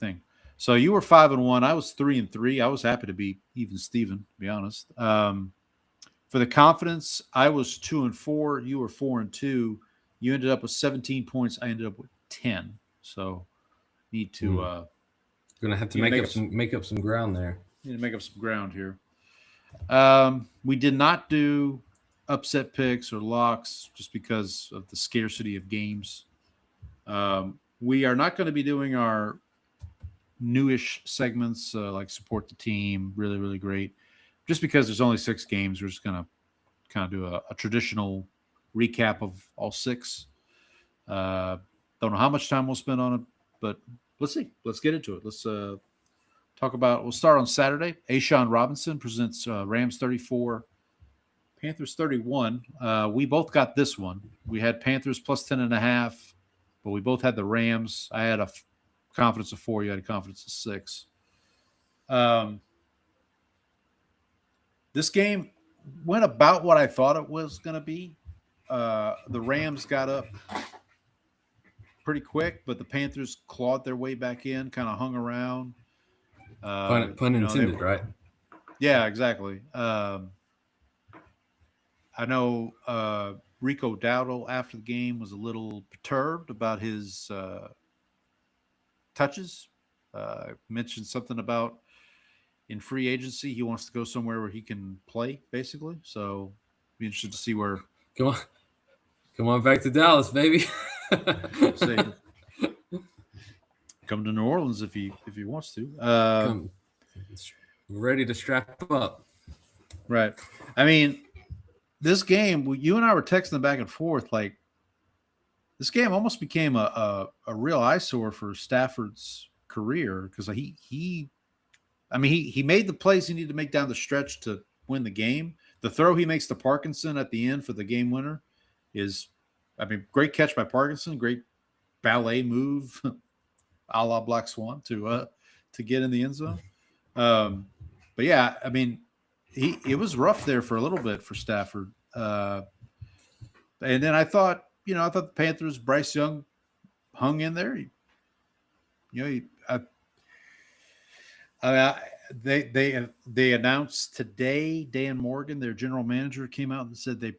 thing. So you were 5-1. I was 3-3. I was happy to be even Steven, to be honest. For the confidence, I was 2-4. You were 4-2. You ended up with 17 points. I ended up with 10. So need to Gonna have to make up some ground there. need to make up some ground here. We did not do upset picks or locks just because of the scarcity of games. We are not going to be doing our newish segments like support the team, really, really great. Just because there's only 6 games, we're just going to kind of do a traditional recap of all 6. Don't know how much time we'll spend on it, but let's see. Let's get into it. Let's talk about. We'll start on Saturday. A'Shawn Robinson presents Rams 34, Panthers 31. We both got this one. We had Panthers plus 10.5, but we both had the Rams. I had a confidence of 4. You had a confidence of 6. This game went about what I thought it was going to be. The Rams got up pretty quick, but the Panthers clawed their way back in, kind of hung around. Pun intended, right? Yeah, exactly. I know Rico Dowdle after the game was a little perturbed about his touches. Mentioned something about in free agency he wants to go somewhere where he can play, basically. So be interested to see where. Come on back to Dallas, baby. Come to New Orleans if he wants to. Ready to strap up. Right. I mean, this game, you and I were texting back and forth. Like, this game almost became a real eyesore for Stafford's career because he made the plays he needed to make down the stretch to win the game. The throw he makes to Parkinson at the end for the game winner is, great catch by Parkinson, great ballet move, a la Black Swan to get in the end zone. But yeah, it was rough there for a little bit for Stafford. And then I thought the Panthers, Bryce Young hung in there. They announced today, Dan Morgan, their general manager, came out and said they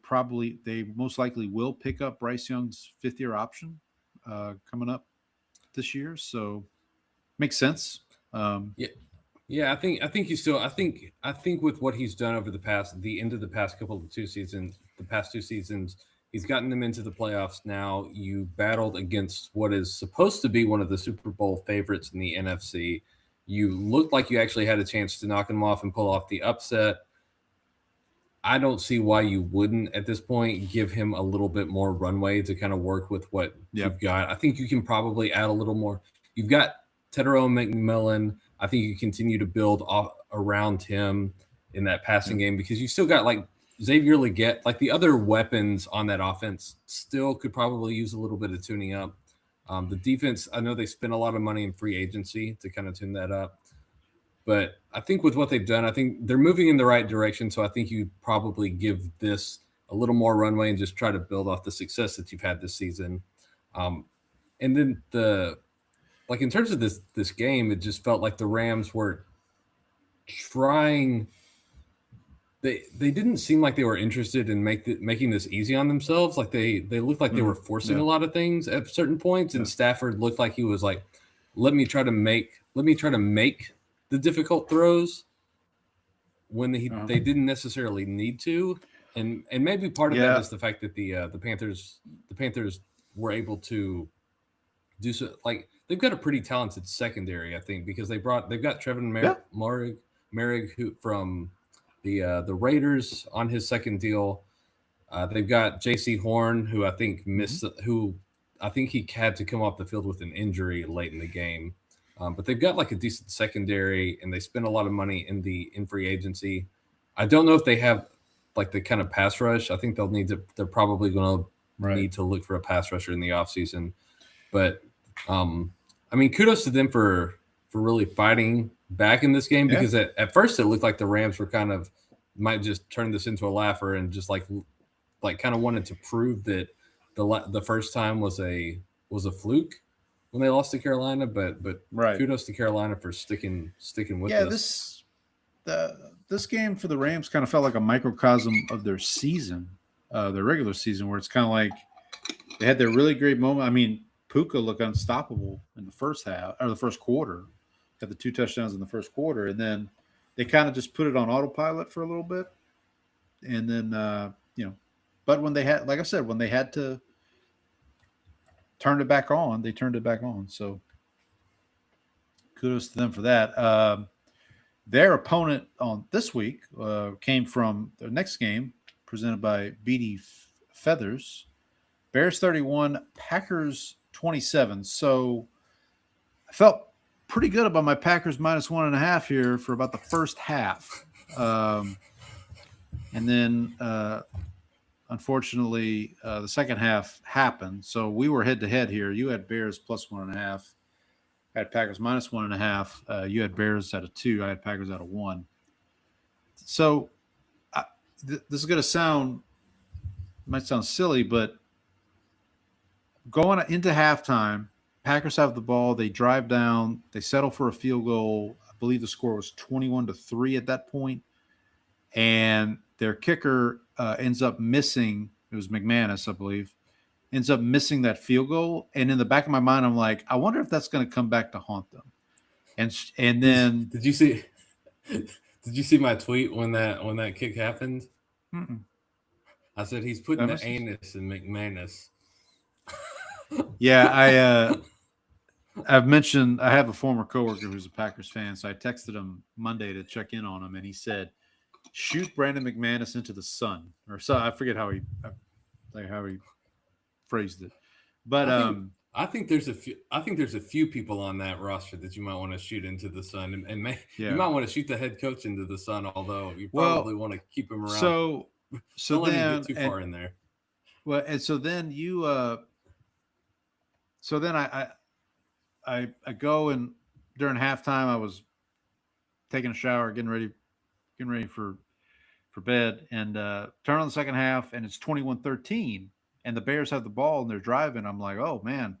most likely will pick up Bryce Young's 5th-year option coming up this year. So makes sense. Yeah. I think you still. I think with what he's done over the end of the past couple of 2 seasons, the past 2 seasons, he's gotten them into the playoffs. Now you battled against what is supposed to be one of the Super Bowl favorites in the NFC. You looked like you actually had a chance to knock them off and pull off the upset. I don't see why you wouldn't at this point give him a little bit more runway to kind of work with what you've got. I think you can probably add a little more. You've got Tetairoa McMillan. I think you continue to build around him in that passing game because you still got like Xavier Legette, like the other weapons on that offense still could probably use a little bit of tuning up. The defense, I know they spent a lot of money in free agency to kind of tune that up. But I think with what they've done, I think they're moving in the right direction. So I think you probably give this a little more runway and just try to build off the success that you've had this season. And then in terms of this game, it just felt like the Rams were trying. They didn't seem like they were interested in making this easy on themselves. Like they looked like they were forcing a lot of things at certain points, and Stafford looked like he was like, let me try to make the difficult throws when they didn't necessarily need to, and maybe part of that is the fact that the Panthers were able to do so. Like, they've got a pretty talented secondary, I think, because they've got Trevin Merrick who from the Raiders on his second deal. They've got J.C. Horn, who I think I think he had to come off the field with an injury late in the game. But they've got like a decent secondary, and they spend a lot of money in free agency. I don't know if they have like the kind of pass rush. I think they're probably going to need to look for a pass rusher in the offseason. But I mean, kudos to them for really fighting back in this game, because at first it looked like the Rams were kind of might just turn this into a laugher and just like kind of wanted to prove that the first time was a fluke when they lost to Carolina, but kudos to Carolina for sticking with this. This game for the Rams kind of felt like a microcosm of their season, their regular season, where it's kind of like they had their really great moment. I mean, Puka looked unstoppable in the first half or the first quarter, got the 2 touchdowns in the first quarter, and then they kind of just put it on autopilot for a little bit, and then but when they had, like I said, when they had to turn it back on, they turned it back on. So kudos to them for that. Their opponent on this week came from their next game, presented by BD Feathers. Bears 31, Packers 27. So I felt pretty good about my Packers minus 1.5 here for about the first half. And then unfortunately, the second half happened. So we were head-to-head here. You had Bears plus 1.5. I had Packers minus 1.5. You had Bears at a 2. I had Packers at a 1. So this is going to might sound silly, but going into halftime, Packers have the ball. They drive down. They settle for a field goal. I believe the score was 21-3 at that point. And their kicker ends up missing. It was McManus, I believe. Ends up missing that field goal. And in the back of my mind, I'm like, I wonder if that's going to come back to haunt them. And then did you see my tweet when that kick happened? Mm-mm. I said he's putting the anus in McManus. Yeah, I've mentioned I have a former coworker who's a Packers fan, so I texted him Monday to check in on him, and he said, "Shoot Brandon McManus into the sun," or so. I forget how he phrased it, but I think there's a few people on that roster that you might want to shoot into the sun, and you might want to shoot the head coach into the sun. Although you probably want to keep him around. So don't then let him get too far in there. Well, and so then I go, and during halftime I was taking a shower, getting ready for bed, and turn on the second half, and it's 21-13, and the Bears have the ball and they're driving. I'm like, oh man,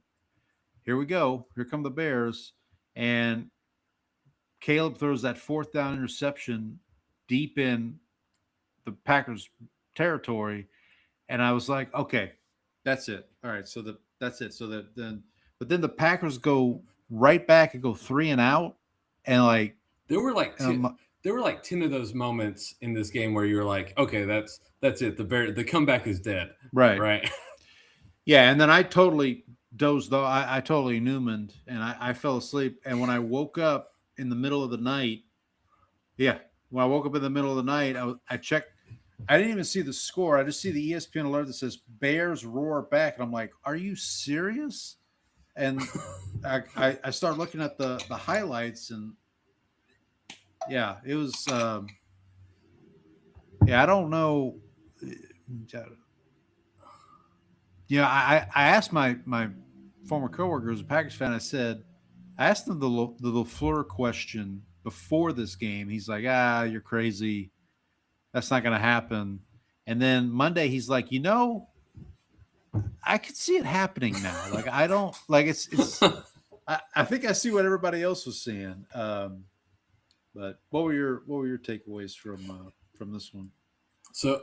here we go. Here come the Bears. And Caleb throws that 4th down interception deep in the Packers territory. And I was like, okay, that's it. All right. So that's it. So then the Packers go right back and go 3 and out. And like, there were like 10 of those moments in this game where you were like, okay, that's it. The comeback is dead. Right. Yeah. And then I totally dozed though. I totally Newmaned, and I fell asleep. And when I woke up in the middle of the night, I checked. I didn't even see the score. I just see the ESPN alert that says Bears roar back. And I'm like, are you serious? And I start looking at the highlights, and yeah, it was, I don't know. Yeah, I asked my former coworker who's a Packers fan. I asked him the LaFleur question before this game. He's like, you're crazy. That's not going to happen. And then Monday, he's like, I could see it happening now. Like, I don't like it's. I think I see what everybody else was seeing. But what were your takeaways from this one? So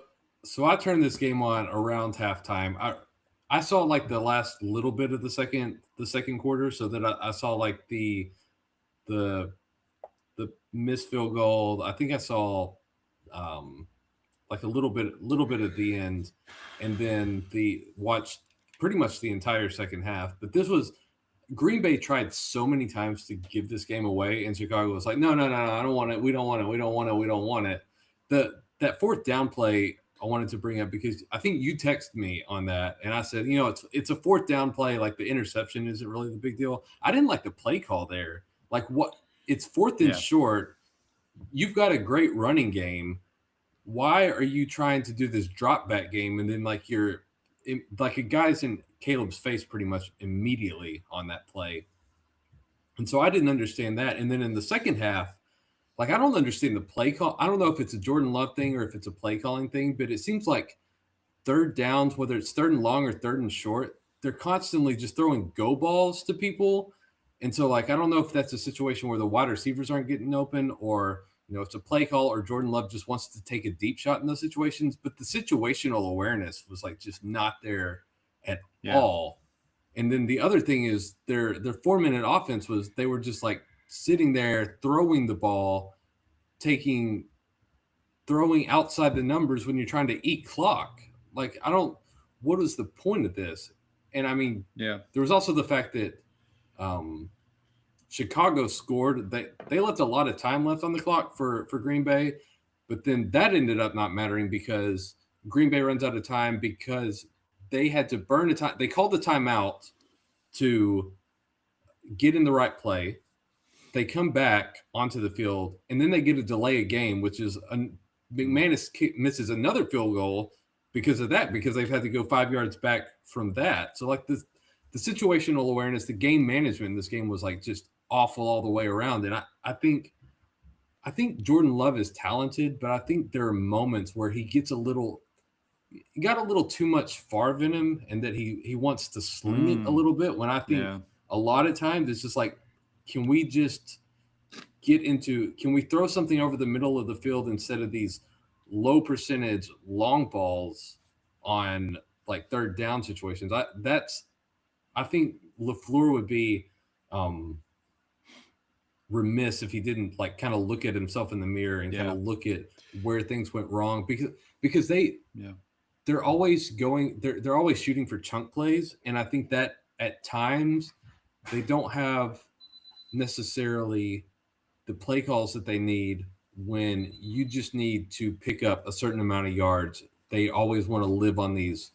I turned this game on around halftime. I saw like the last little bit of the second quarter, so that I saw like the missed field goal. I think I saw like a little bit at the end, and then watched pretty much the entire second half. But this was Green Bay tried so many times to give this game away, and Chicago was like, no, I don't want it. We don't want it. That fourth down play I wanted to bring up because I think you texted me on that, and I said, it's a fourth down play. Like the interception isn't really the big deal. I didn't like the play call there. Like what? It's fourth and short. You've got a great running game. Why are you trying to do this drop back game? And then like a guy's in Caleb's face pretty much immediately on that play. And so I didn't understand that. And then in the second half, like, I don't understand the play call. I don't know if it's a Jordan Love thing or if it's a play calling thing, but it seems like third downs, whether it's third and long or third and short, they're constantly just throwing go balls to people. And so, like, I don't know if that's a situation where the wide receivers aren't getting open or, it's a play call or Jordan Love just wants to take a deep shot in those situations. But the situational awareness was, like, just not there at all. And then the other thing is their 4-minute offense was they were just, like, sitting there throwing the ball, throwing outside the numbers when you're trying to eat clock. Like, what is the point of this? And I mean, there was also the fact that Chicago scored. They left a lot of time left on the clock for Green Bay, but then that ended up not mattering because Green Bay runs out of time because they had to burn a time. They called the timeout to get in the right play. They come back onto the field, and then they get a delay of game, which is McManus misses another field goal because of that, because they've had to go 5 yards back from that. So, like, the situational awareness, the game management in this game was, like, just awful all the way around. And I think Jordan Love is talented, but I think there are moments where he got a little too much Favre in him, and that he wants to sling it a little bit, when I think a lot of times it's just like, can we just can we throw something over the middle of the field instead of these low percentage long balls on like third down situations? I think LaFleur would be remiss if he didn't like kind of look at himself in the mirror and kind of look at where things went wrong, because they're always they're always shooting for chunk plays, and I think that at times they don't have necessarily the play calls that they need when you just need to pick up a certain amount of yards. They always want to live on these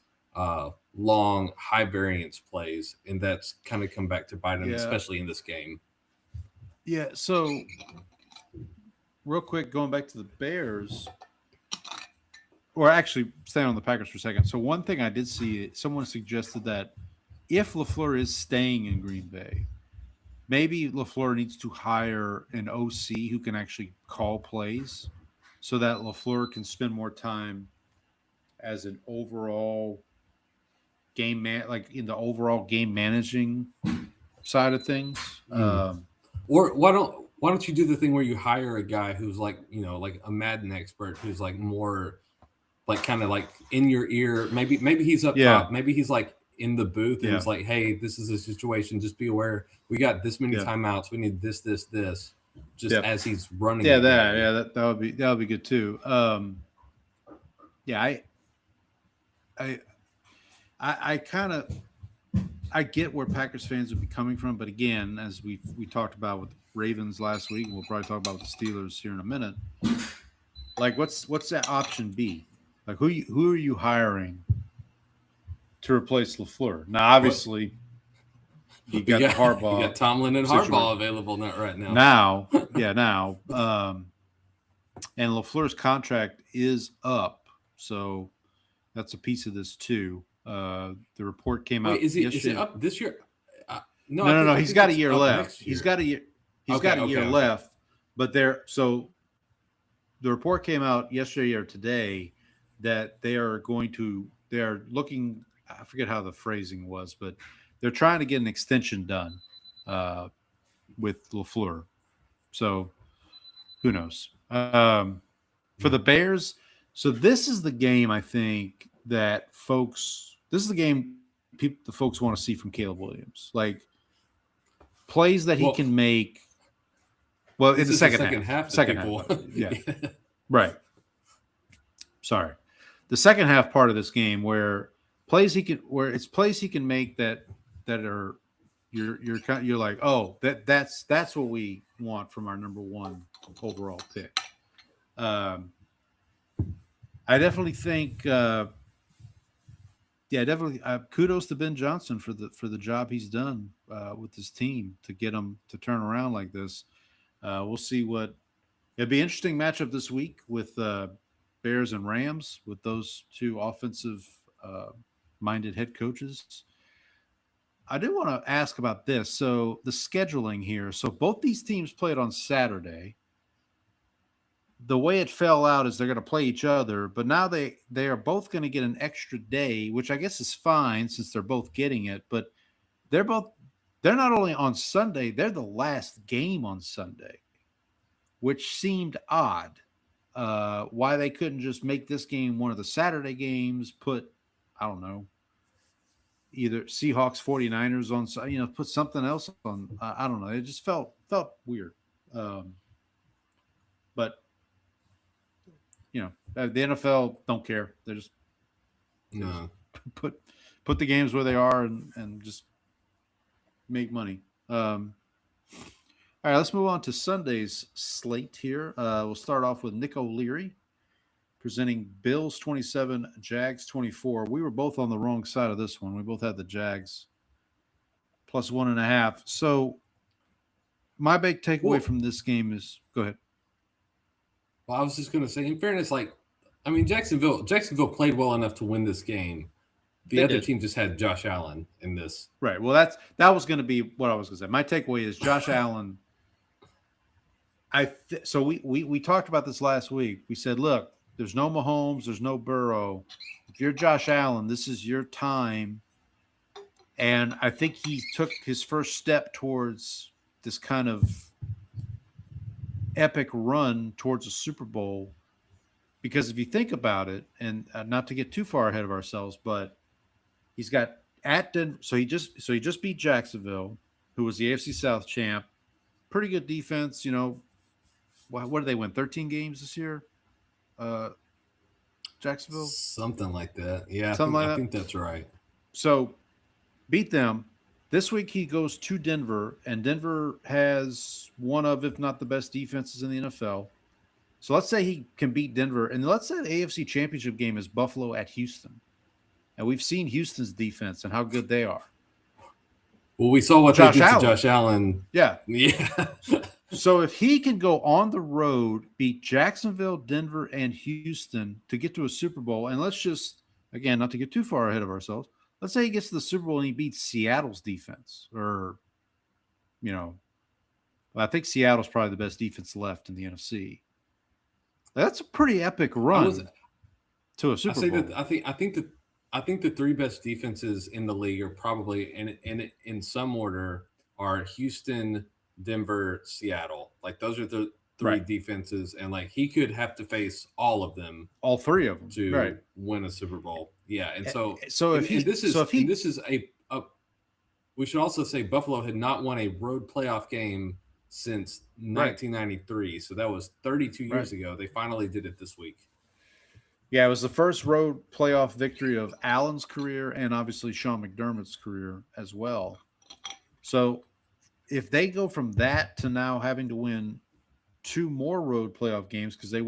long, high variance plays, and that's kind of come back to bite them, especially in this game. Yeah, so real quick, going back to the Bears, or actually staying on the Packers for a second. So one thing I did see, someone suggested that if LaFleur is staying in Green Bay, maybe LaFleur needs to hire an OC who can actually call plays so that LaFleur can spend more time as an overall game like in the overall game managing side of things. Or why don't you do the thing where you hire a guy who's like, like a Madden expert, who's like more like kind of like in your ear. Maybe he's up top. Maybe he's like in the booth and it's like, hey, this is a situation. Just be aware. We got this many timeouts. We need this. Just as he's running. That would be good too. I kind of get where Packers fans would be coming from, but again, as we talked about with Ravens last week, and we'll probably talk about with the Steelers here in a minute. Like, what's that option B? Like, who are you hiring to replace LaFleur? Now, obviously, you got Harbaugh. You got Tomlin and Harbaugh available right now. Now, and LaFleur's contract is up, so that's a piece of this too. The report came out. Is it up this year? No. He's got a year left. He's got a year. He's got a year left. But the report came out yesterday or today that they are looking. I forget how the phrasing was, but they're trying to get an extension done with LaFleur. So who knows? For the Bears, so this is the game I think that folks. This is the game the folks want to see from Caleb Williams, like plays that he can make. Well, in the second half. Second half. Yeah. Right. Sorry. The second half part of this game where it's plays he can make that are you're like, oh, that's what we want from our number one overall pick. I definitely think kudos to Ben Johnson for the job he's done with his team to get them to turn around like this. We'll see it'll be an interesting matchup this week with Bears and Rams with those two offensive minded head coaches. I do want to ask about this. So the scheduling here. So both these teams played on Saturday. The way it fell out is they're going to play each other, but now they are both going to get an extra day, which I guess is fine since they're both getting it. But they're not only on Sunday, they're the last game on Sunday, which seemed odd. Why they couldn't just make this game one of the Saturday games, put, I don't know, either Seahawks 49ers on, put something else on. I don't know. It just felt weird. But the NFL don't care. They just put the games where they are and just make money. All right, let's move on to Sunday's slate here. We'll start off with Nick O'Leary presenting Bills 27, Jags 24. We were both on the wrong side of this one. We both had the Jags plus 1.5. So my big takeaway from this game is – go ahead. Well, I was just going to say, in fairness, Jacksonville played well enough to win this game. The other team just had Josh Allen in this. Right. Well, that was going to be what I was going to say. My takeaway is Josh Allen. So we talked about this last week. We said, look, there's no Mahomes, there's no Burrow. If you're Josh Allen, this is your time. And I think he took his first step towards this kind of epic run towards a Super Bowl. Because if you think about it, and not to get too far ahead of ourselves, but he's got at Denver. So he just beat Jacksonville, who was the AFC South champ. Pretty good defense, What did they win? 13 games this year? Jacksonville? Something like that. Yeah, I think that's right. So beat them. This week he goes to Denver, and Denver has one of, if not the best defenses in the NFL. So let's say he can beat Denver, and let's say the AFC Championship game is Buffalo at Houston. And we've seen Houston's defense and how good they are. Well, we saw what they did to Josh Allen. Yeah. Yeah. So if he can go on the road, beat Jacksonville, Denver, and Houston to get to a Super Bowl, and let's just, again, not to get too far ahead of ourselves, let's say he gets to the Super Bowl and he beats Seattle's defense, or, I think Seattle's probably the best defense left in the NFC. That's a pretty epic run to a Super Bowl. I think the three best defenses in the league are probably in some order are Houston, Denver, Seattle. Like those are the three defenses, and like he could have to face all of them, all three of them, to win a Super Bowl. Yeah, and we should also say Buffalo had not won a road playoff game since 1993, so that was 32 years ago. They finally did it this week. Yeah, it was the first road playoff victory of Allen's career and obviously Sean McDermott's career as well. So if they go from that to now having to win 2 more road playoff games, because they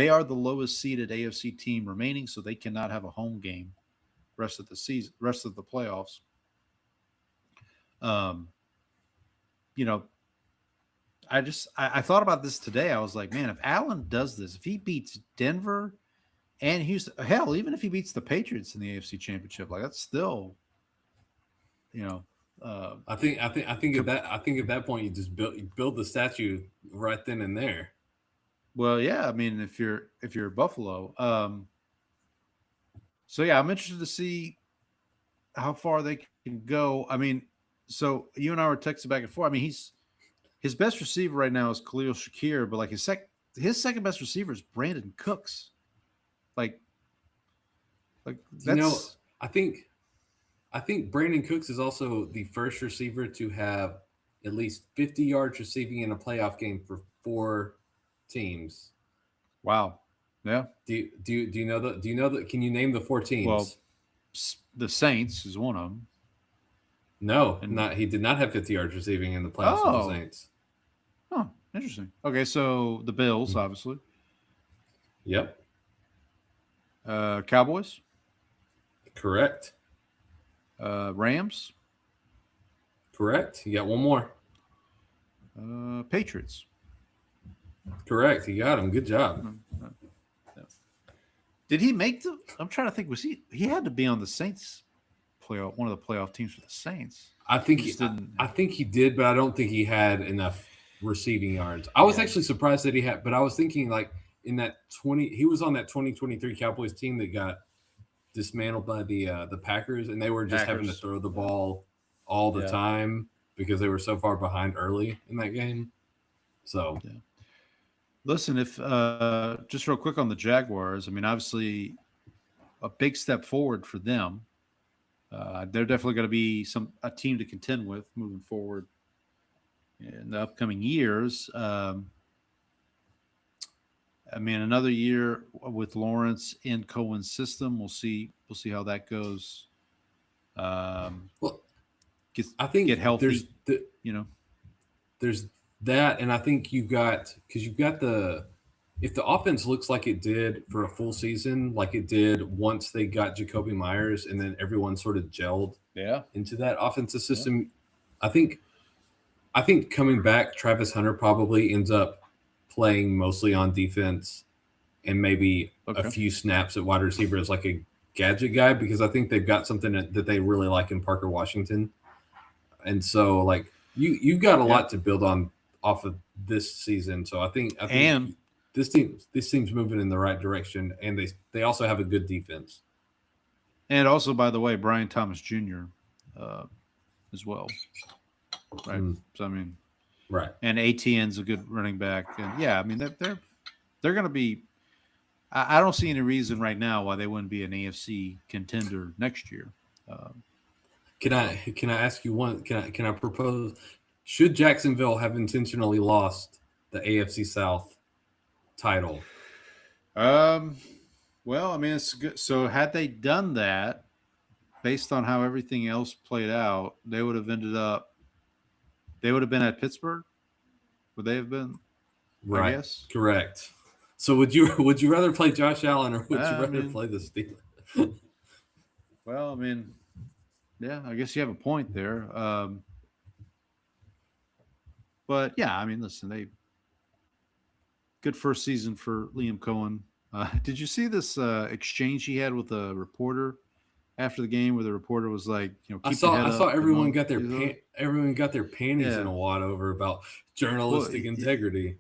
are the lowest seeded AFC team remaining, so they cannot have a home game rest of the season, rest of the playoffs. I thought about this today. I was like, man, if Allen does this, if he beats Denver and Houston, hell, even if he beats the Patriots in the AFC Championship, like that's still, I think at that point you just build the statue right then and there. Well, yeah, I mean, if you're Buffalo, so yeah, I'm interested to see how far they can go. I mean, so you and I were texting back and forth. I mean, his best receiver right now is Khalil Shakir, but like his second best receiver is Brandon Cooks. Like that's, I think I think Brandon Cooks is also the first receiver to have at least 50 yards receiving in a playoff game for 4 teams. Wow. Yeah. Do you know that? Do you know that? Can you name the 4 teams? Well, the Saints is one of them. No, not he did not have 50 yards receiving in the playoffs with the Saints. Oh, interesting. Okay, so the Bills, obviously. Yep. Cowboys. Correct. Rams. Correct. You got one more. Patriots. Correct. You got him. Good job. Did he make the? I'm trying to think. Was he? He had to be on the Saints playoff. One of the playoff teams for the Saints. I think He just didn't- I think he did, but I don't think he had enough receiving yards. I was actually surprised that he had, but I was thinking like in that 20, he was on that 2023 Cowboys team that got dismantled by the Packers, and they were just having to throw the ball all the time because they were so far behind early in that game. So, Listen, if just real quick on the Jaguars, I mean, obviously a big step forward for them. They're definitely going to be a team to contend with moving forward in the upcoming years. I mean, another year with Lawrence in Cohen's system. We'll see how that goes. well, I think get healthy. There's that, and I think you've got if the offense looks like it did for a full season, like it did once they got Jacoby Myers, and then everyone sort of gelled into that offensive system. I think coming back, Travis Hunter probably ends up playing mostly on defense and maybe a few snaps at wide receiver as like a gadget guy, because I think they've got something that they really like in Parker Washington. And so like you've got a lot to build on off of this season. So I think this team's moving in the right direction, and they also have a good defense. And also, by the way, Brian Thomas Jr. As well. Right. So I mean, right. And ATN's a good running back, and I mean they're going to be. I don't see any reason right now why they wouldn't be an AFC contender next year. Can I ask you one? Can I propose? Should Jacksonville have intentionally lost the AFC South title? Well, I mean, it's good. So had they done that, based on how everything else played out, they would have been at Pittsburgh. Would they have been? Right. I guess? Correct. So would you rather play Josh Allen, or would you rather play the Steelers? Well, I mean, I guess you have a point there. But I mean, listen, good first season for Liam Cohen. Did you see this exchange he had with a reporter after the game, where the reporter was like, keep I saw everyone got their everyone got their panties in a wad over about journalistic integrity.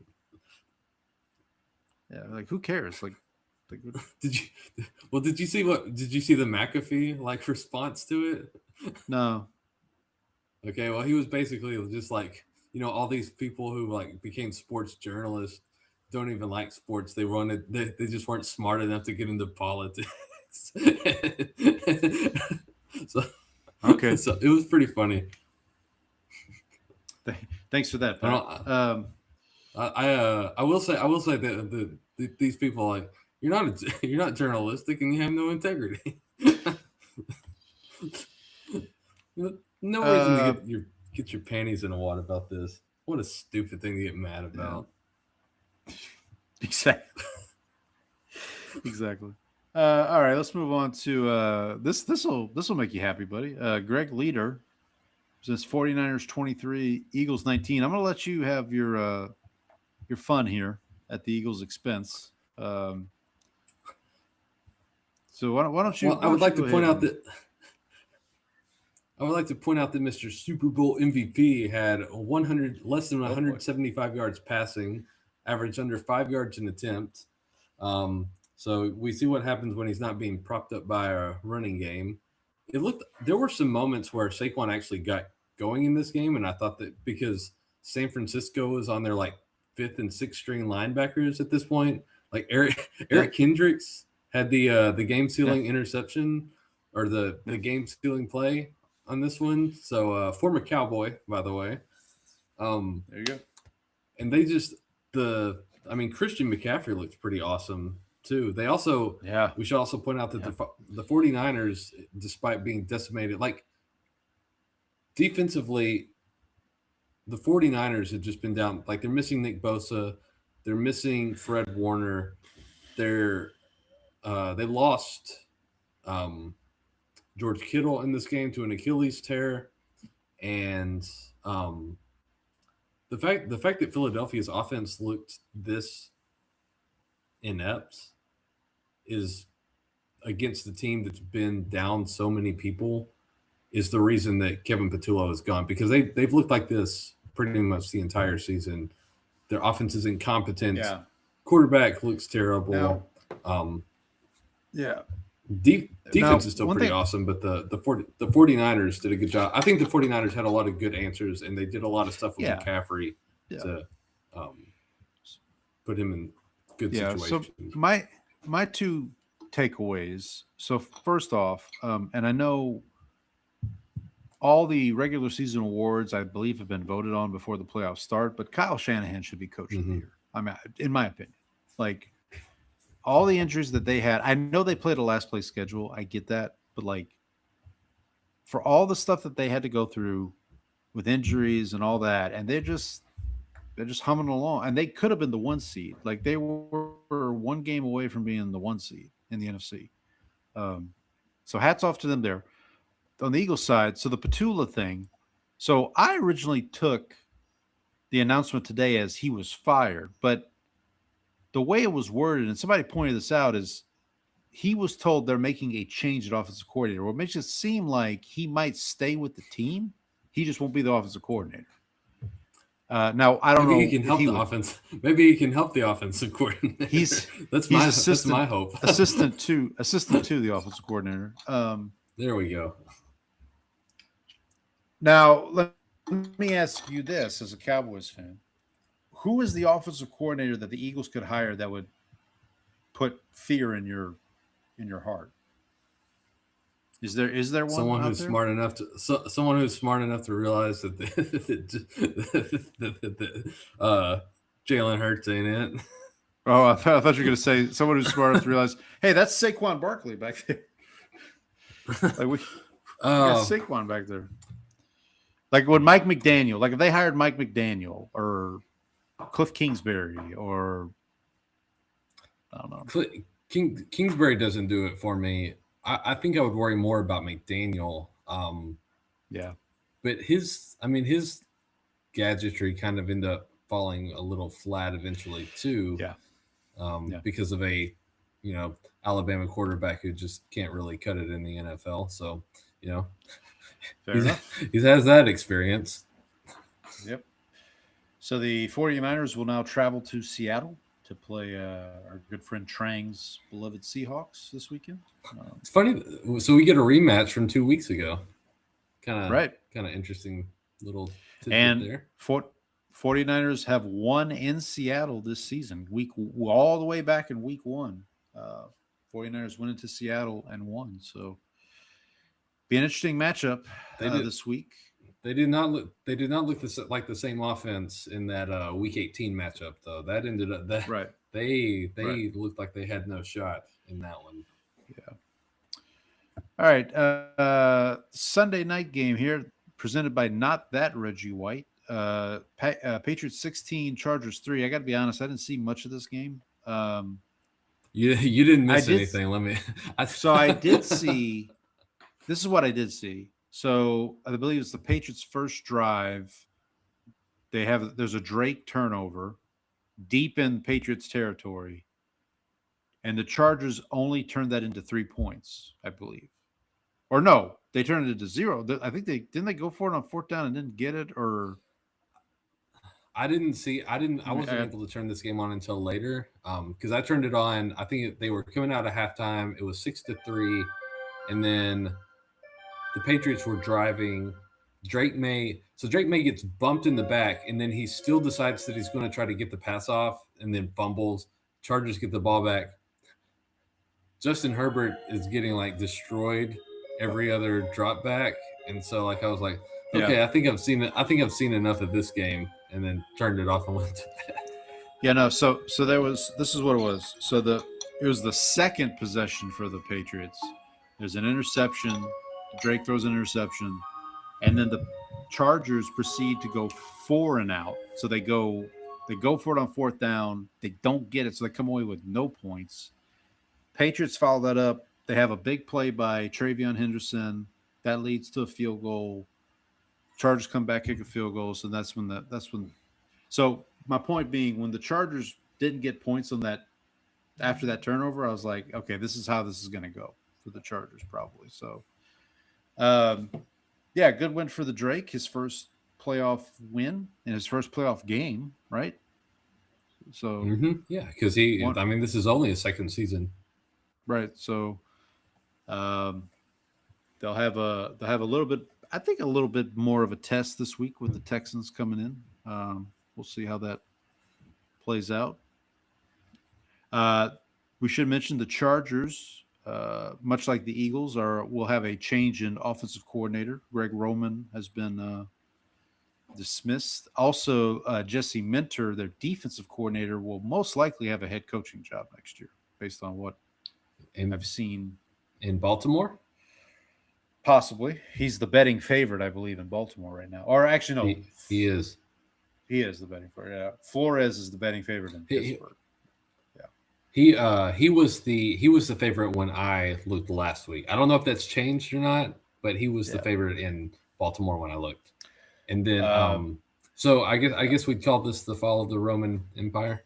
Yeah, like who cares? Like did you see the McAfee response to it? No. Okay, well, he was basically just like, all these people who became sports journalists don't even like sports. They just weren't smart enough to get into politics. So it was pretty funny. Thanks for that, Pat. I will say that these people, you're not journalistic and you have no integrity. No reason to get your panties in a wad about this. What a stupid thing to get mad about. Exactly. All right, let's move on to this. This will make you happy, buddy. Greg Leader says 49ers 23, Eagles 19. I'm going to let you have your fun here at the Eagles' expense. So why don't you? Well, I would like to point out that Mr. Super Bowl MVP had less than 175 yards passing, average under 5 yards an attempt. So we see what happens when he's not being propped up by a running game. There were some moments where Saquon actually got going in this game, and I thought that because San Francisco is on their 5th and 6th string linebackers at this point, Eric Kendricks had the game sealing interception or the game stealing play on this one. So former Cowboy, by the way. There you go. And Christian McCaffrey looks pretty awesome too. They also, we should also point out that the 49ers, despite being decimated, like defensively, the 49ers have just been down. Like they're missing Nick Bosa. They're missing Fred Warner. They lost George Kittle in this game to an Achilles tear. And the fact that Philadelphia's offense looked this inept is against the team that's been down so many people is the reason that Kevin Patullo is gone, because they've looked like this pretty much the entire season. Their offense is incompetent. Yeah. Quarterback looks terrible. Defense is still pretty awesome, but the 49ers did a good job. I think the 49ers had a lot of good answers, and they did a lot of stuff with McCaffrey to put him in good situations. So my two takeaways. So first off, and I know all the regular season awards, I believe, have been voted on before the playoffs start, but Kyle Shanahan should be coach of the year. I mean, in my opinion, like all the injuries that they had, I know they played a last place schedule. I get that. But like for all the stuff that they had to go through with injuries and all that, and they're just humming along, and they could have been the 1 seed. Like they were 1 game away from being the 1 seed in the NFC. So hats off to them there. On the Eagles side, so the Patullo thing. So I originally took the announcement today as he was fired, but the way it was worded, and somebody pointed this out, is he was told they're making a change at offensive coordinator. What makes it seem like he might stay with the team. He just won't be the offensive coordinator. Now I don't know. Maybe he can help the offense. Maybe he can help the offensive coordinator. That's my hope. assistant to the offensive coordinator. There we go. Now, let me ask you this as a Cowboys fan. Who is the offensive coordinator that the Eagles could hire that would put fear in your heart? Is there one? Someone who's smart enough to realize that Jalen Hurts ain't it. Oh, I thought you were going to say someone who's smart enough to realize, hey, that's Saquon Barkley back there. Like we got Saquon back there. Like when Mike McDaniel, like if they hired Mike McDaniel or Cliff Kingsbury or I don't know. Kingsbury doesn't do it for me. I think I would worry more about McDaniel. But his gadgetry kind of ended up falling a little flat eventually too. Because of a Alabama quarterback who just can't really cut it in the NFL. So, he has that experience. Yep. So the 49ers will now travel to Seattle to play our good friend Trang's beloved Seahawks this weekend. It's funny. So we get a rematch from 2 weeks ago. Kind of interesting little tidbit there. 49ers have won in Seattle this season, all the way back in week 1. 49ers went into Seattle and won. So be an interesting matchup this week. They did not look like the same offense in that week 18 matchup, though. That ended up that right. They looked like they had no shot in that one. Yeah. All right. Sunday night game here, presented by Not That Reggie White. Patriots 16, Chargers 3. I got to be honest, I didn't see much of this game. You didn't miss anything. So I did see. This is what I did see. So I believe it's the Patriots' first drive. There's a Drake turnover deep in Patriots territory, and the Chargers only turned that into 3 points, I believe. Or no, they turned it into 0. I think they go for it on 4th down and didn't get it, or I wasn't able to turn this game on until later. Because I turned it on. I think they were coming out of halftime. It was 6-3, and then the Patriots were driving. Drake May gets bumped in the back, and then he still decides that he's going to try to get the pass off and then fumbles. Chargers get the ball back. Justin Herbert is getting destroyed every other drop back, and so like I was like, Yeah. okay, I think I've seen it. I think I've seen enough of this game, and then turned it off and went to bed. Yeah, no. So this is what it was. So it was the second possession for the Patriots. There's an interception. Drake throws an interception, and then the Chargers proceed to go 4 and out. So they go for it on 4th down. They don't get it, so they come away with no points. Patriots follow that up. They have a big play by Travion Henderson that leads to a field goal. Chargers come back, kick a field goal. So that's when. So my point being, when the Chargers didn't get points on that after that turnover, I was like, okay, this is how this is going to go for the Chargers probably. So, yeah, good win for the Drake. His first playoff win and his first playoff game, right? So yeah, because I mean, this is only his second season, right? So, they'll have a little bit. I think a little bit more of a test this week with the Texans coming in. We'll see how that plays out. We should mention the Chargers, much like the Eagles, will have a change in offensive coordinator. Greg Roman has been dismissed. Also, Jesse Minter, their defensive coordinator, will most likely have a head coaching job next year, based on what I've seen in Baltimore. Possibly, he's the betting favorite, I believe, in Baltimore right now. Or actually, no, he is. He is the betting favorite. Yeah, Flores is the betting favorite in Pittsburgh. He was the favorite when I looked last week. I don't know if that's changed or not, but he was the favorite in Baltimore when I looked. And then so I guess we'd call this the fall of the Roman Empire.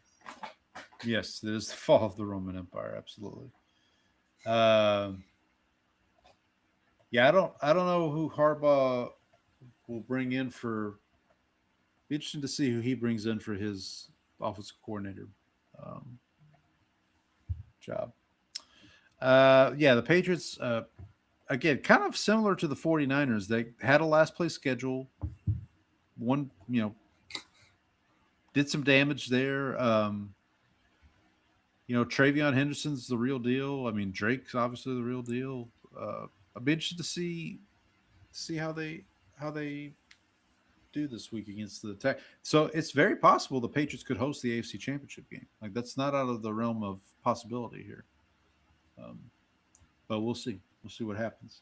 Yes, it is the fall of the Roman Empire, absolutely. Yeah, I don't know who Harbaugh will bring in for. Be interesting to see who he brings in for his offensive coordinator job. Yeah, the Patriots, again, kind of similar to the 49ers. They had a last place schedule. One, did some damage there. Travion Henderson's the real deal. I mean, Drake's obviously the real deal. I'd be interested to see how they do this week against the Tech. So it's very possible the Patriots could host the AFC Championship game. Like, that's not out of the realm of possibility here. But we'll see. We'll see what happens.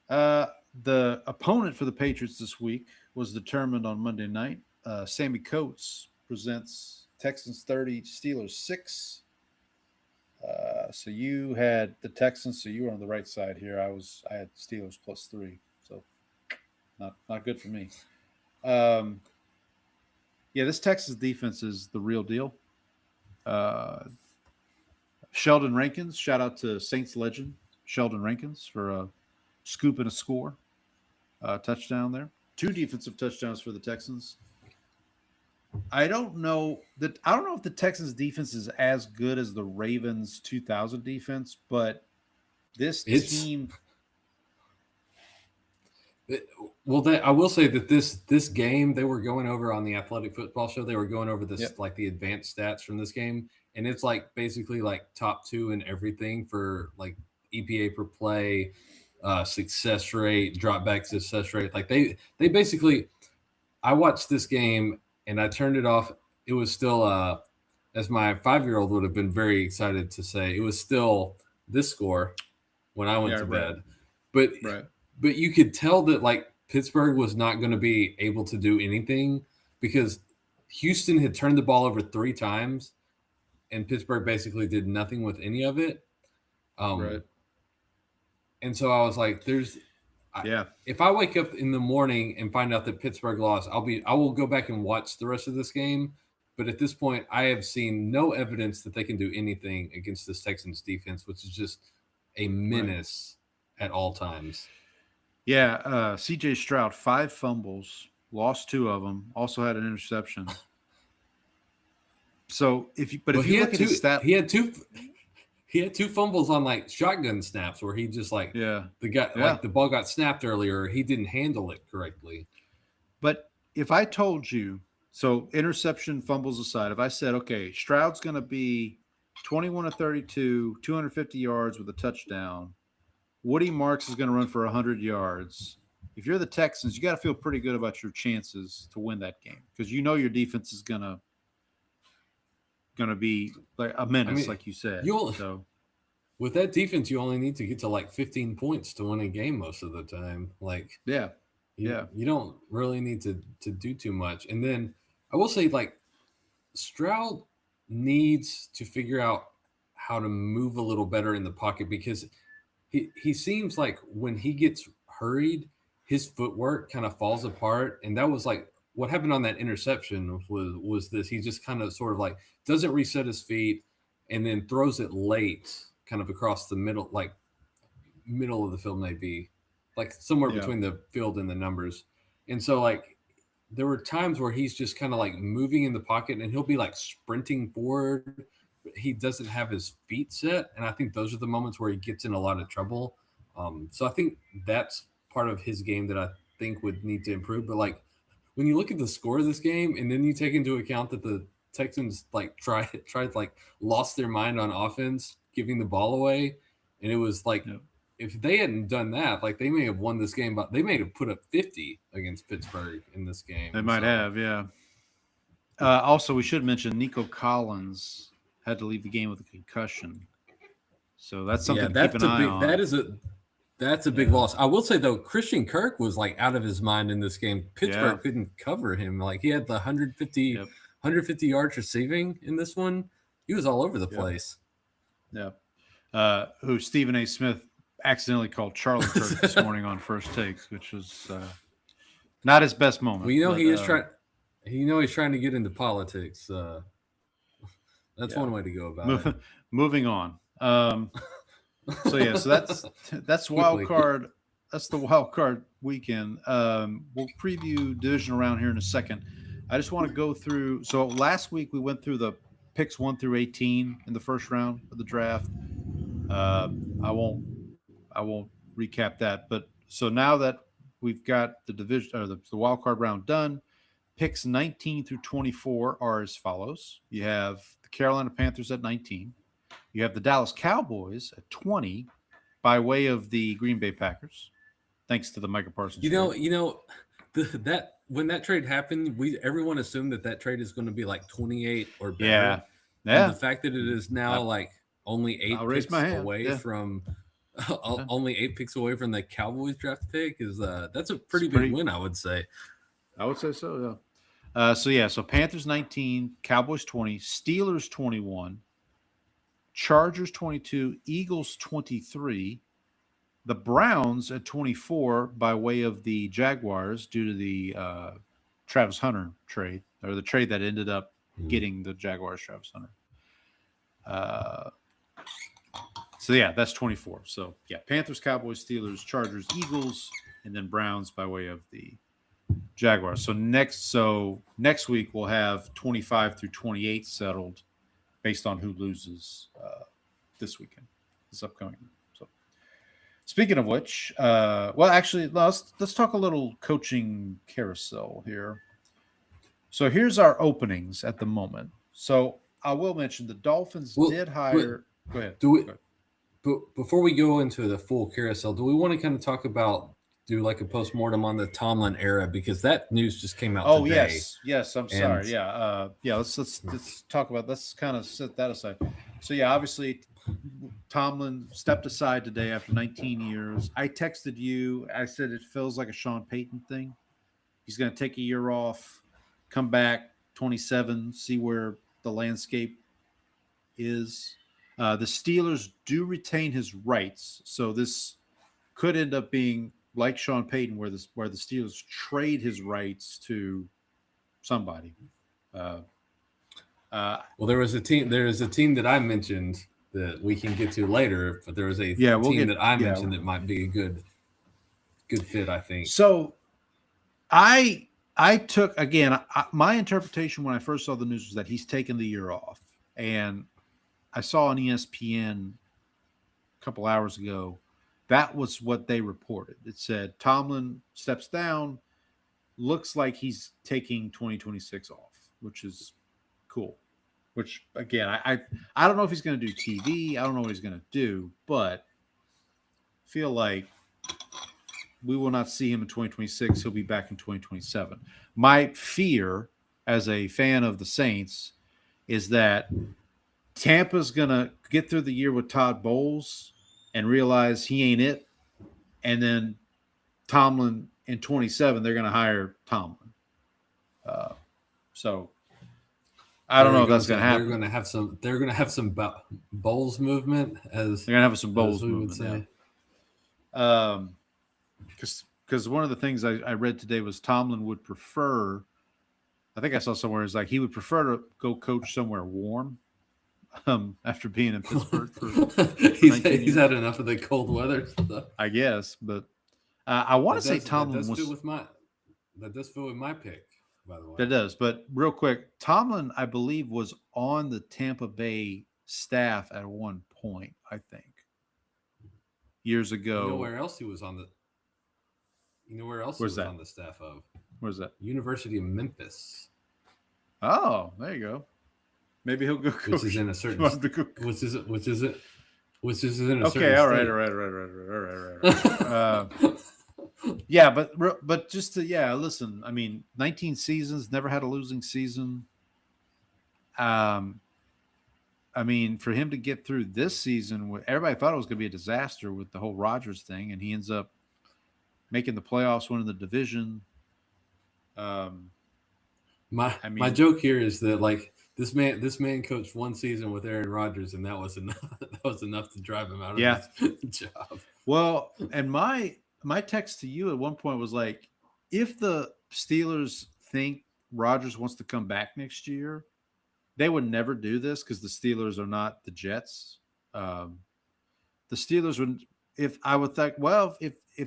The opponent for the Patriots this week was determined on Monday night. Sammy Coates presents Texans 30, Steelers 6. So you had the Texans, so you were on the right side here. I had Steelers +3, so not good for me. Yeah, this Texas defense is the real deal. Sheldon Rankins, shout out to Saints legend Sheldon Rankins for a scoop and a score touchdown there. 2 defensive touchdowns for the Texans. I don't know if the Texans defense is as good as the Ravens 2000 defense, but team. I will say that this game, they were going over on the Athletic Football Show. They were going over this like the advanced stats from this game, and it's like basically like top 2 in everything for like EPA per play, success rate, drop back success rate. Like they basically. I watched this game. And I turned it off. It was still, as my 5-year-old would have been very excited to say, it was still this score when I went to bed. But you could tell that like Pittsburgh was not going to be able to do anything because Houston had turned the ball over 3 times, and Pittsburgh basically did nothing with any of it. And so I was like, if I wake up in the morning and find out that Pittsburgh lost, I will go back and watch the rest of this game. But at this point, I have seen no evidence that they can do anything against this Texans defense, which is just a menace at all times. Yeah, CJ Stroud, 5 fumbles, lost 2 of them, also had an interception. So if you look at his stat, he had 2 fumbles on like shotgun snaps where he just like like the ball got snapped earlier. He didn't handle it correctly. But if I told you, so interception, fumbles aside, if I said, okay, Stroud's going to be 21 of 32, 250 yards with a touchdown, Woody Marks is going to run for 100 yards. If you're the Texans, you got to feel pretty good about your chances to win that game because you know your defense is going to be like a menace, like you said. With that defense, you only need to get to like 15 points to win a game most of the time. You don't really need to do too much. And then I will say, like, Stroud needs to figure out how to move a little better in the pocket because he seems like when he gets hurried, his footwork kind of falls apart. And that was like what happened on that interception was this. He just kind of sort of like doesn't reset his feet and then throws it late kind of across the middle, like middle of the field maybe, like somewhere between the field and the numbers. And so like there were times where he's just kind of like moving in the pocket and he'll be like sprinting forward. He doesn't have his feet set. And I think those are the moments where he gets in a lot of trouble. So I think that's part of his game that I think would need to improve. But like when you look at the score of this game and then you take into account that the Texans like tried like lost their mind on offense, giving the ball away. And it was like, if they hadn't done that, like they may have won this game, but they may have put up 50 against Pittsburgh in this game. They might have, yeah. Also, we should mention Nico Collins had to leave the game with a concussion. So that's something to keep an eye on. That's a big loss. I will say, though, Christian Kirk was like out of his mind in this game. Pittsburgh couldn't cover him. Like he had the 150 yards receiving in this one. He was all over the place. Yeah. Who Stephen A. Smith accidentally called Charlie Kirk this morning on First Takes, which was not his best moment. Well, you know, he is trying. He's trying to get into politics. That's one way to go about it. Moving on. So that's wild card. That's the wild card weekend. We'll preview divisional round here in a second. I just want to go through. So last week we went through the picks 1 through 18 in the first round of the draft. I won't recap that. But so now that we've got the division or the wild card round done, picks 19 through 24 are as follows. You have the Carolina Panthers at 19. You have the Dallas Cowboys at 20 by way of the Green Bay Packers, thanks to the Micah Parsons trade. That when that trade happened, everyone assumed that trade is going to be like 28 or better. Yeah. And the fact that it is now like only 8 picks away from only 8 picks away from the Cowboys draft pick is that's a pretty big win, I would say. I would say so, yeah. So Panthers 19, Cowboys 20, Steelers 21, Chargers 22, Eagles 23, the Browns at 24 by way of the Jaguars due to the Travis Hunter trade, or the trade that ended up getting the Jaguars Travis Hunter. So yeah, that's 24. So yeah, Panthers, Cowboys, Steelers, Chargers, Eagles, and then Browns by way of the Jaguars. So next week we'll have 25 through 28 settled based on who loses this upcoming. So speaking of which, let's talk a little coaching carousel here. So here's our openings at the moment. So I will mention the Dolphins did hire. Go ahead. Before we go into the full carousel, do we want to kind of talk about do like a postmortem on the Tomlin era because that news just came out today. Yes. I'm sorry. Let's talk about. Let's kind of set that aside. So yeah, obviously, Tomlin stepped aside today after 19 years. I texted you. I said it feels like a Sean Payton thing. He's going to take a year off, come back 27, see where the landscape is. The Steelers do retain his rights, so this could end up being like Sean Payton, where the Steelers trade his rights to somebody. Well, there is a team that I mentioned that we can get to later, but there was a team that I mentioned that might be a good fit, I think. So I took, again, my interpretation when I first saw the news was that he's taken the year off. And I saw on ESPN a couple hours ago, that was what they reported. It said Tomlin steps down, looks like he's taking 2026 off, which is cool. Which, again, I don't know if he's going to do TV. I don't know what he's going to do. But feel like we will not see him in 2026. He'll be back in 2027. My fear as a fan of the Saints is that Tampa's going to get through the year with Todd Bowles and realize he ain't it. And then Tomlin in 27, they're going to hire Tomlin. So I don't know if that's going to happen. They're going to have some Bowles movement, as they're going to have some Bowles we would movement. say. Because one of the things I read today was Tomlin would prefer. I think I saw somewhere is like he would prefer to go coach somewhere warm. After being in Pittsburgh for he's had enough of the cold weather stuff, I guess. But I want to say Tomlin that does fit with my pick, by the way. That does. But real quick, Tomlin, I believe, was on the Tampa Bay staff at one point, I think, years ago. You know where else he was on the? You know where else Where's he was that? on the staff of? Where's that? University of Memphis. Oh, there you go. Maybe he'll go coach. Which is in a certain. Which is in a certain. Okay, all right. Yeah, but just to listen. I mean, 19 seasons, never had a losing season. I mean, for him to get through this season, everybody thought it was going to be a disaster with the whole Rodgers thing, and he ends up making the playoffs, winning the division. My joke here is that like this man coached one season with Aaron Rodgers, and that was enough. That was enough to drive him out of his job. Well, and my text to you at one point was like, if the Steelers think Rodgers wants to come back next year, they would never do this because the Steelers are not the Jets. The Steelers would, if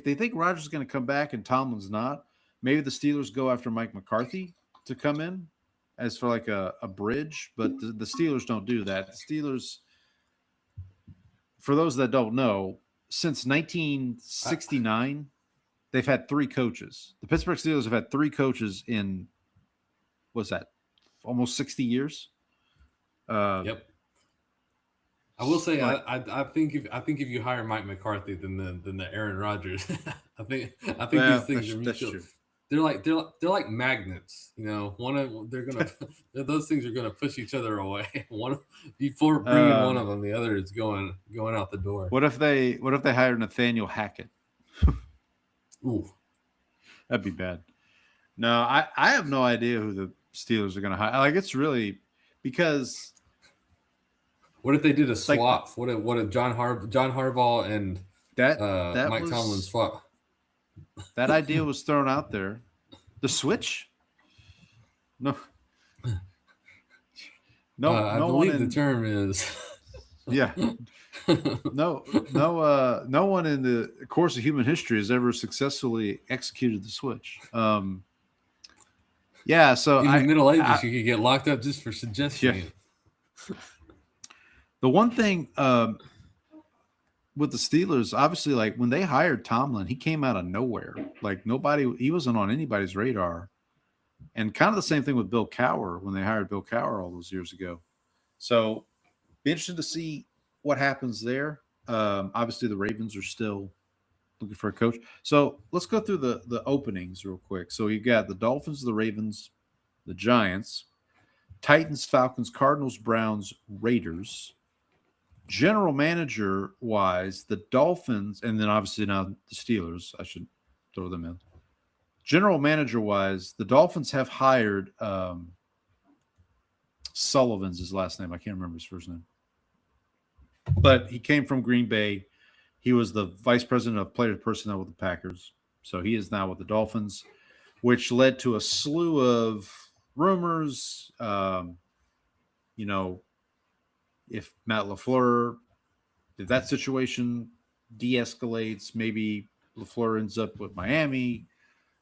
they think Rodgers is going to come back and Tomlin's not, maybe the Steelers go after Mike McCarthy to come in as for like a bridge, but the Steelers don't do that. The Steelers, for those that don't know, since 1969, they've had 3 coaches. The Pittsburgh Steelers have had 3 coaches in, what's that, almost 60 years? Yep. I will say, I think if you hire Mike McCarthy than the Aaron Rodgers, I think these things are mutual. They're like magnets, you know. Those things are gonna push each other away. Before bringing one of them, the other is going out the door. What if they hire Nathaniel Hackett? Ooh, that'd be bad. No, I have no idea who the Steelers are gonna hire. Like, it's really because. What if they did a swap? What if John Harbaugh and that Mike Tomlin swap? That idea was thrown out there. The switch? No. I believe the term is. Yeah. No one in the course of human history has ever successfully executed the switch. Yeah, so in the Middle Ages, you could get locked up just for suggesting it. The one thing with the Steelers, obviously, like when they hired Tomlin, he came out of nowhere. Like he wasn't on anybody's radar. And kind of the same thing with Bill Cowher when they hired Bill Cowher all those years ago. So be interested to see what happens there. Obviously, the Ravens are still looking for a coach. So let's go through the openings real quick. So you got the Dolphins, the Ravens, the Giants, Titans, Falcons, Cardinals, Browns, Raiders. General manager wise, the Dolphins, and then obviously now the Steelers, I should throw them in. General manager wise, the Dolphins have hired Sullivan's his last name. I can't remember his first name. But he came from Green Bay. He was the vice president of player personnel with the Packers. So he is now with the Dolphins, which led to a slew of rumors, if Matt LaFleur, if that situation de-escalates, maybe LaFleur ends up with Miami.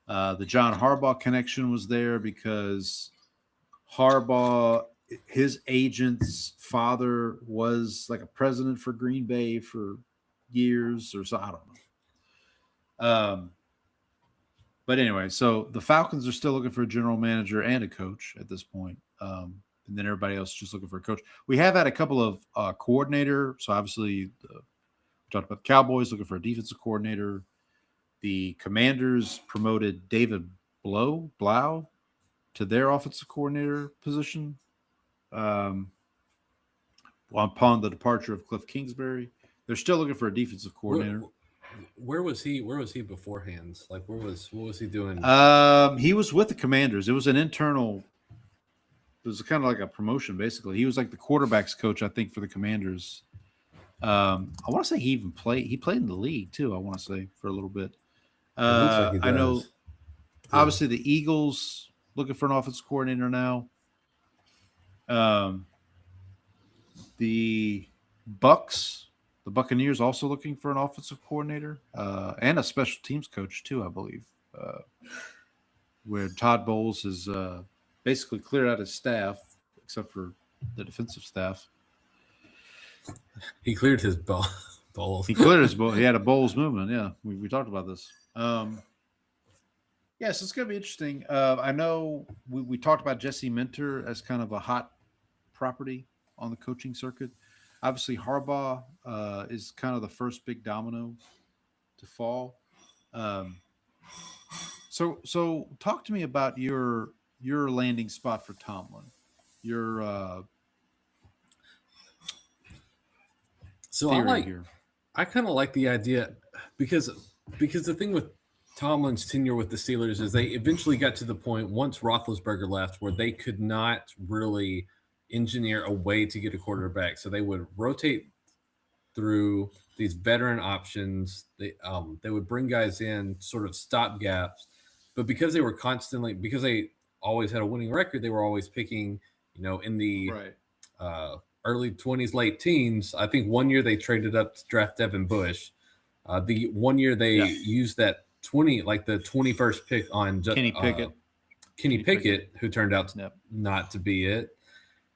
The John Harbaugh connection was there because Harbaugh, his agent's father was like a president for Green Bay for years or so. I don't know. But anyway, so the Falcons are still looking for a general manager and a coach at this point. And then everybody else just looking for a coach. We have had a couple of coordinator. So obviously the talked about the Cowboys looking for a defensive coordinator. The Commanders promoted David Blau to their offensive coordinator position upon the departure of Cliff Kingsbury. They're still looking for a defensive coordinator. Where was he? Where was he beforehand? Like, what was he doing? He was with the Commanders. It was an internal. It was kind of like a promotion, basically. He was like the quarterbacks coach, I think, for the Commanders. I want to say he even played. He played in the league too. I want to say for a little bit. Like he I know. does. Obviously, the Eagles looking for an offensive coordinator now. The Buccaneers also looking for an offensive coordinator and a special teams coach too, I believe. Where Todd Bowles has basically cleared out his staff, except for the defensive staff. He cleared his bowls. He cleared his bowl. He had a Bowles movement. Yeah, we talked about this. Yes, it's going to be interesting. I know we talked about Jesse Minter as kind of a hot property on the coaching circuit. Obviously, Harbaugh is kind of the first big domino to fall. So talk to me about your landing spot for Tomlin. So I kind of like the idea because the thing with Tomlin's tenure with the Steelers is they eventually got to the point once Roethlisberger left where they could not really engineer a way to get a quarterback. So they would rotate through these veteran options. They would bring guys in sort of stop gaps, but because they always had a winning record, they were always picking, in the early 20s, late teens. I think one year they traded up to draft Devin Bush. The one year they used that the 21st pick on Kenny Pickett. Kenny Pickett, who turned out not to be it.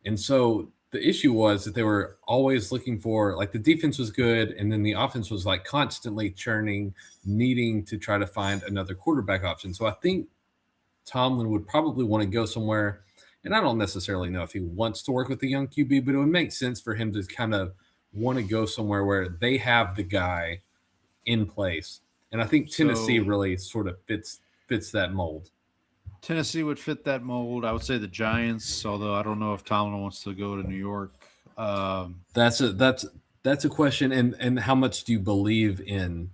And so the issue was that they were always looking for, the defense was good, and then the offense was constantly churning, needing to try to find another quarterback option. So I think Tomlin would probably want to go somewhere, and I don't necessarily know if he wants to work with the young QB, but it would make sense for him to kind of want to go somewhere where they have the guy in place. And I think Tennessee really sort of fits that mold. Tennessee would fit that mold. I would say the Giants, although I don't know if Tomlin wants to go to New York. That's a question. And how much do you believe in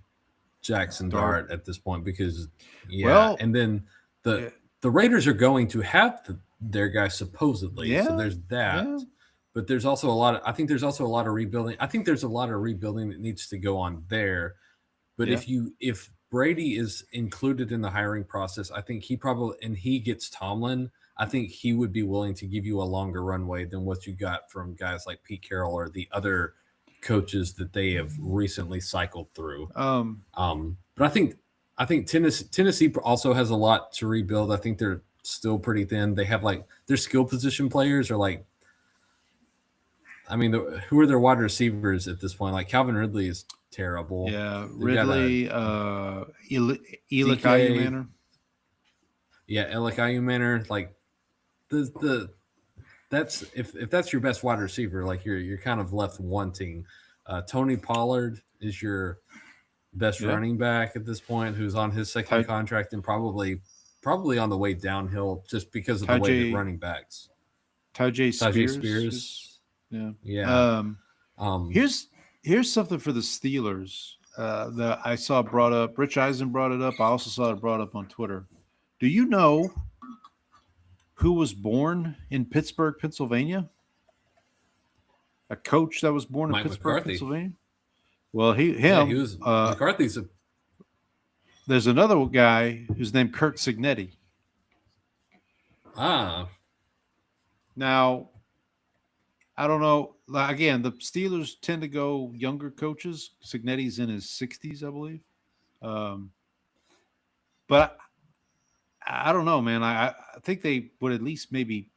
Jackson Dart at this point? Because and then the Raiders are going to have their guy supposedly. So there's that. Yeah. But there's also I think there's also a lot of rebuilding. I think there's a lot of rebuilding that needs to go on there. But if Brady is included in the hiring process, I think he gets Tomlin, I think he would be willing to give you a longer runway than what you got from guys like Pete Carroll or the other coaches that they have recently cycled through. But I think Tennessee also has a lot to rebuild. I think they're still pretty thin. They have their skill position players are who are their wide receivers at this point? Calvin Ridley is terrible. Yeah, Ridley, Elick Ayumanor. Yeah, Elick Ayumanor. That's if that's your best wide receiver, you're kind of left wanting. Tony Pollard is your best running back at this point, who's on his second contract and probably on the way downhill just because of the way that running backs. Tyjae Spears. Yeah. Here's something for the Steelers that I saw brought up. Rich Eisen brought it up. I also saw it brought up on Twitter. Do you know who was born in Pittsburgh, Pennsylvania? A coach that was born in Pittsburgh, McCarthy. Pennsylvania? Well, he was McCarthy's there's another guy who's named Kirk Cignetti. Now, I don't know. Again, the Steelers tend to go younger coaches. Cignetti's in his 60s, I believe. But I don't know, man. I think they would at least maybe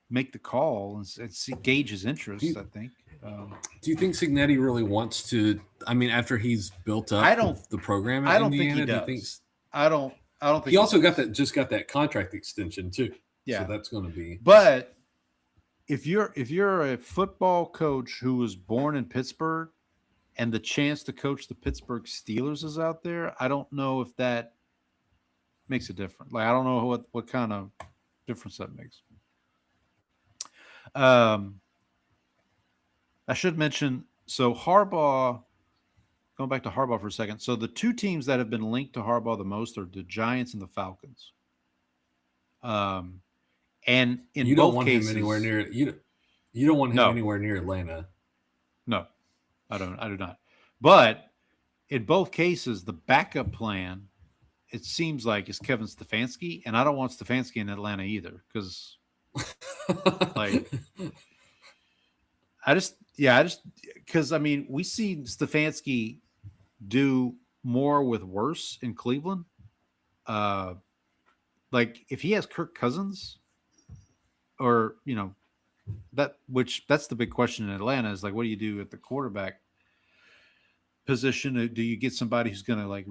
make the call and gauge his interest, I think. Do you think Cignetti really wants to? After he's built up the program in Indiana, think he does. I don't think he also got that contract extension too. Yeah, so that's going to be. But if you're a football coach who was born in Pittsburgh, and the chance to coach the Pittsburgh Steelers is out there, I don't know if that makes a difference. Like, I don't know what kind of difference that makes. I should mention, so Harbaugh, going back to Harbaugh for a second. So the two teams that have been linked to Harbaugh the most are the Giants and the Falcons. And in You don't both want cases, him anywhere near you. You don't want him anywhere near Atlanta. No, I do not. But in both cases, the backup plan, it seems like, is Kevin Stefanski, and I don't want Stefanski in Atlanta either, because like because I mean, we see Stefanski do more with worse in Cleveland. Like if he has Kirk Cousins, or that's the big question in Atlanta, is like, what do you do at the quarterback position? Do you get somebody who's going to like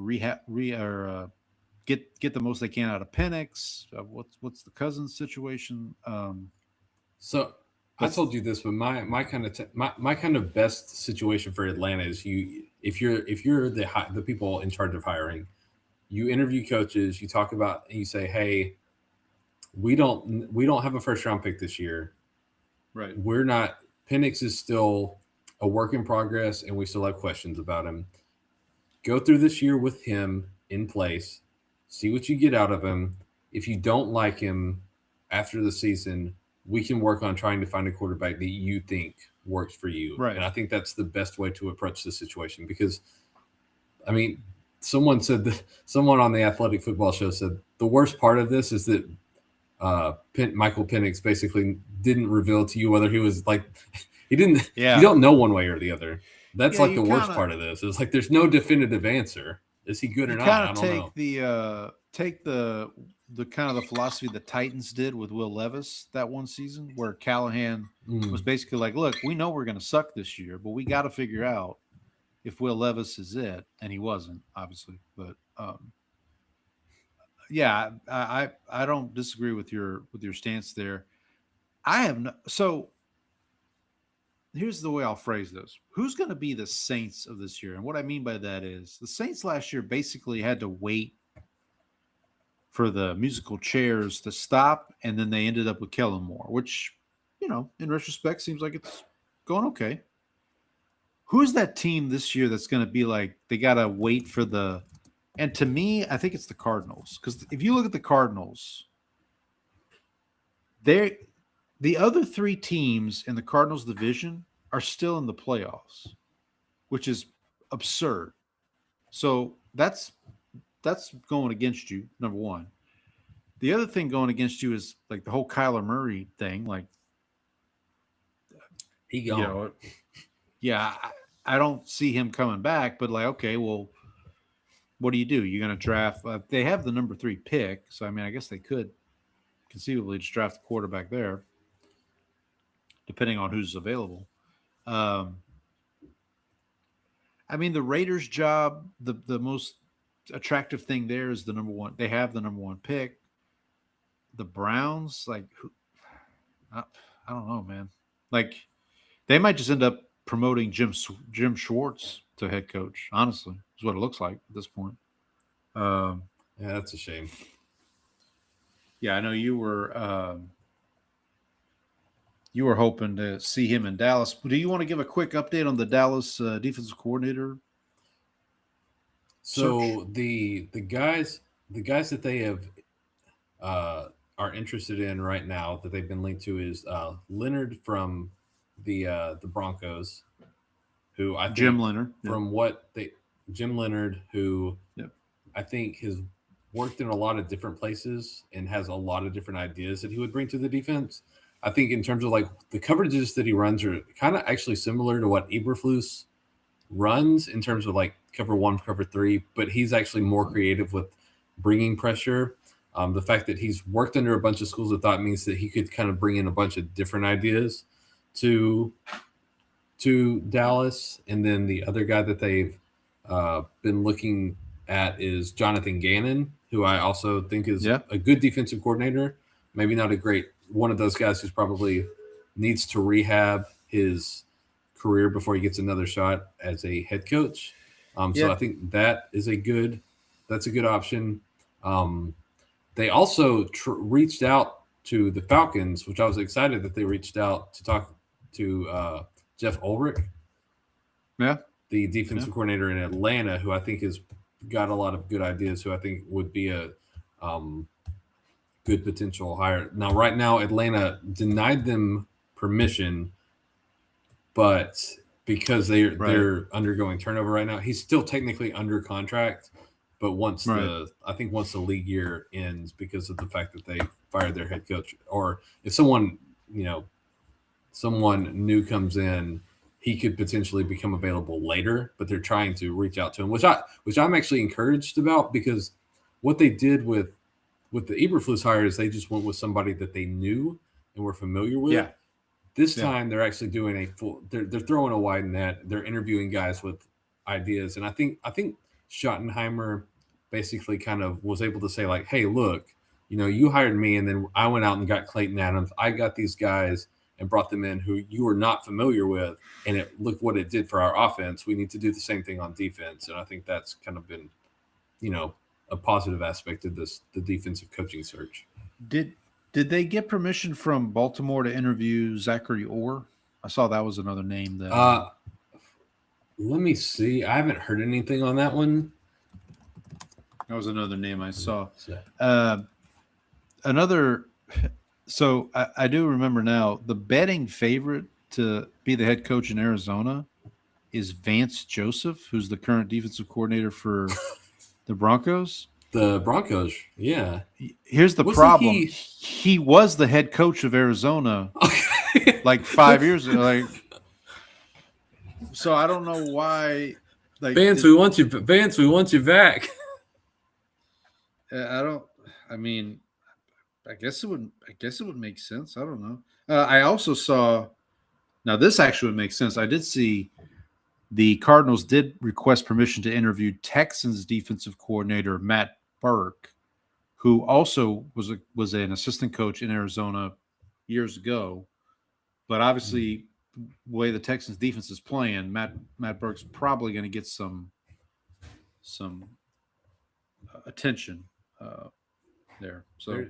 get the most they can out of Penix? What's the Cousins situation? So I told you this, but my kind of best situation for Atlanta is if you're the people in charge of hiring, you interview coaches, you talk about, and you say, hey, we don't have a first round pick this year. Right. Penix is still a work in progress, and we still have questions about him. Go through this year with him in place, see what you get out of him. If you don't like him after the season, we can work on trying to find a quarterback that you think works for you. Right. And I think that's the best way to approach this situation, because, I mean, someone on the Athletic Football Show said the worst part of this is that Michael Penix basically didn't reveal to you whether he was like he didn't. Yeah. You don't know one way or the other. That's Yeah, like the worst part of this. It's like there's no definitive answer. Is he good or not? I don't know. Take the kind of the philosophy the Titans did with Will Levis that one season, where Callahan was basically like, look, we know we're going to suck this year, but we got to figure out if Will Levis is it. And he wasn't, obviously. But yeah, I don't disagree with your stance there. So here's the way I'll phrase this. Who's going to be the Saints of this year? And what I mean by that is the Saints last year basically had to wait for the musical chairs to stop, and then they ended up with Kellen Moore, which, in retrospect, seems like it's going okay. Who's that team this year that's going to be like, they got to wait for and to me, I think it's the Cardinals. Because if you look at the Cardinals, the other three teams in the Cardinals division are still in the playoffs, which is absurd. So that's going against you, number one. The other thing going against you is like the whole Kyler Murray thing. Like, He gone. I don't see him coming back, but like, okay, well, what do? You're going to draft. They have the number 3 pick. So, I mean, I guess they could conceivably just draft the quarterback there, depending on who's available. I mean, the Raiders' job, the most attractive thing there is the number 1. They have the number 1 pick. The Browns, like, I don't know, man. Like, they might just end up promoting Jim Schwartz to head coach. Honestly, is what it looks like at this point. Yeah, that's a shame. Yeah, I know you were hoping to see him in Dallas. Do you want to give a quick update on the Dallas defensive coordinator? So search? the guys that they have are interested in right now that they've been linked to is Leonard from the Broncos, who I think Jim Leonard, Jim Leonard, who Yep. I think has worked in a lot of different places and has a lot of different ideas that he would bring to the defense. I think in terms of like the coverages that he runs are kind of actually similar to what Eberflus runs in terms of like cover 1, cover 3, but he's actually more creative with bringing pressure. The fact that he's worked under a bunch of schools of thought means that he could kind of bring in a bunch of different ideas to Dallas. And then the other guy that they've been looking at is Jonathan Gannon, who I also think is a good defensive coordinator. Maybe not a great one of those guys who's probably needs to rehab his career before he gets another shot as a head coach. So I think that's a good option. They also reached out to the Falcons, which I was excited that they reached out to talk to Jeff Ulrich, the defensive coordinator in Atlanta, who I think has got a lot of good ideas, who I think would be a good potential hire. Now, right now, Atlanta denied them permission, but because they're undergoing turnover right now, he's still technically under contract. But once the league year ends, because of the fact that they fired their head coach, or if someone new comes in, he could potentially become available later. But they're trying to reach out to him, which I'm actually encouraged about, because what they did with the Eberflus hire is they just went with somebody that they knew and were familiar with. Yeah. This time they're actually doing they're throwing a wide net. They're interviewing guys with ideas, and I think Schottenheimer basically kind of was able to say, like, hey, look, you hired me, and then I went out and got Clayton Adams. I got these guys and brought them in who you were not familiar with, and look what it did for our offense. We need to do the same thing on defense, and I think that's kind of been, a positive aspect of the defensive coaching search. Did they get permission from Baltimore to interview Zachary Orr? I saw that was another name that. Let me see. I haven't heard anything on that one. That was another name I saw. So I do remember now, the betting favorite to be the head coach in Arizona is Vance Joseph, who's the current defensive coordinator for the Broncos. The Broncos, yeah. Here's the problem. He was the head coach of Arizona like 5 years ago. So I don't know why. Vance, we want you. Vance, we want you back. I guess it would make sense. I don't know. I also saw. Now this actually would make sense. I did see the Cardinals did request permission to interview Texans defensive coordinator Matt Burke, who also was an assistant coach in Arizona years ago. But obviously, the way the Texans defense is playing, Matt Burke's probably going to get some attention there. So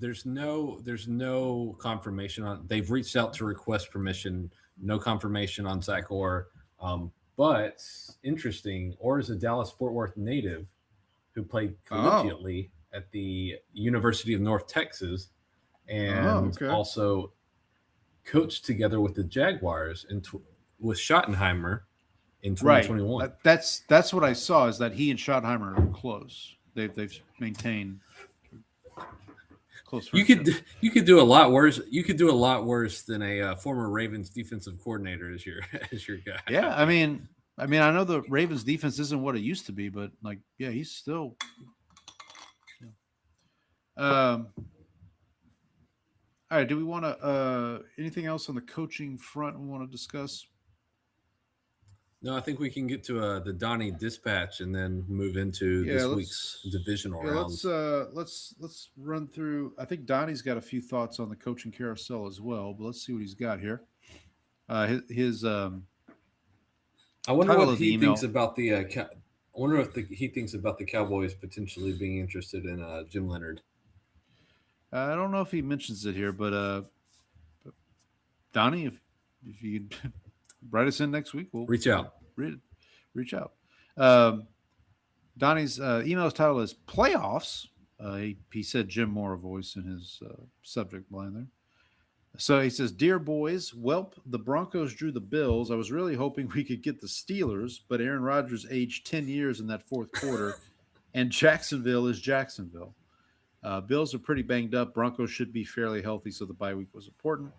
there's no confirmation on. They've reached out to request permission. No confirmation on Zach Orr. But interesting, Orr is a Dallas-Fort Worth native who played collegiately at the University of North Texas, and also coached together with the Jaguars with Schottenheimer in 2021. Right. That's what I saw, is that he and Schottenheimer are close. They've maintained close friendship. You could do a lot worse. You could do a lot worse than a former Ravens defensive coordinator as your guy. Yeah, I mean, I know the Ravens defense isn't what it used to be, but he's still. All right. Do we want to anything else on the coaching front we want to discuss? No, I think we can get to the Donnie Dispatch and then move into this week's divisional rounds. Let's run through. I think Donnie's got a few thoughts on the coaching carousel as well, but let's see what he's got here. His I wonder what he thinks about the. I wonder if he thinks about the Cowboys potentially being interested in Jim Leonard. I don't know if he mentions it here, but Donnie, if you'd write us in next week, we'll reach out. Reach out. Donnie's email's title is Playoffs. He said Jim Moravoice in his subject line there. So he says, "Dear boys, welp, the Broncos drew the Bills. I was really hoping we could get the Steelers, but Aaron Rodgers aged 10 years in that fourth quarter, and Jacksonville is Jacksonville. Bills are pretty banged up. Broncos should be fairly healthy, so the bye week was important.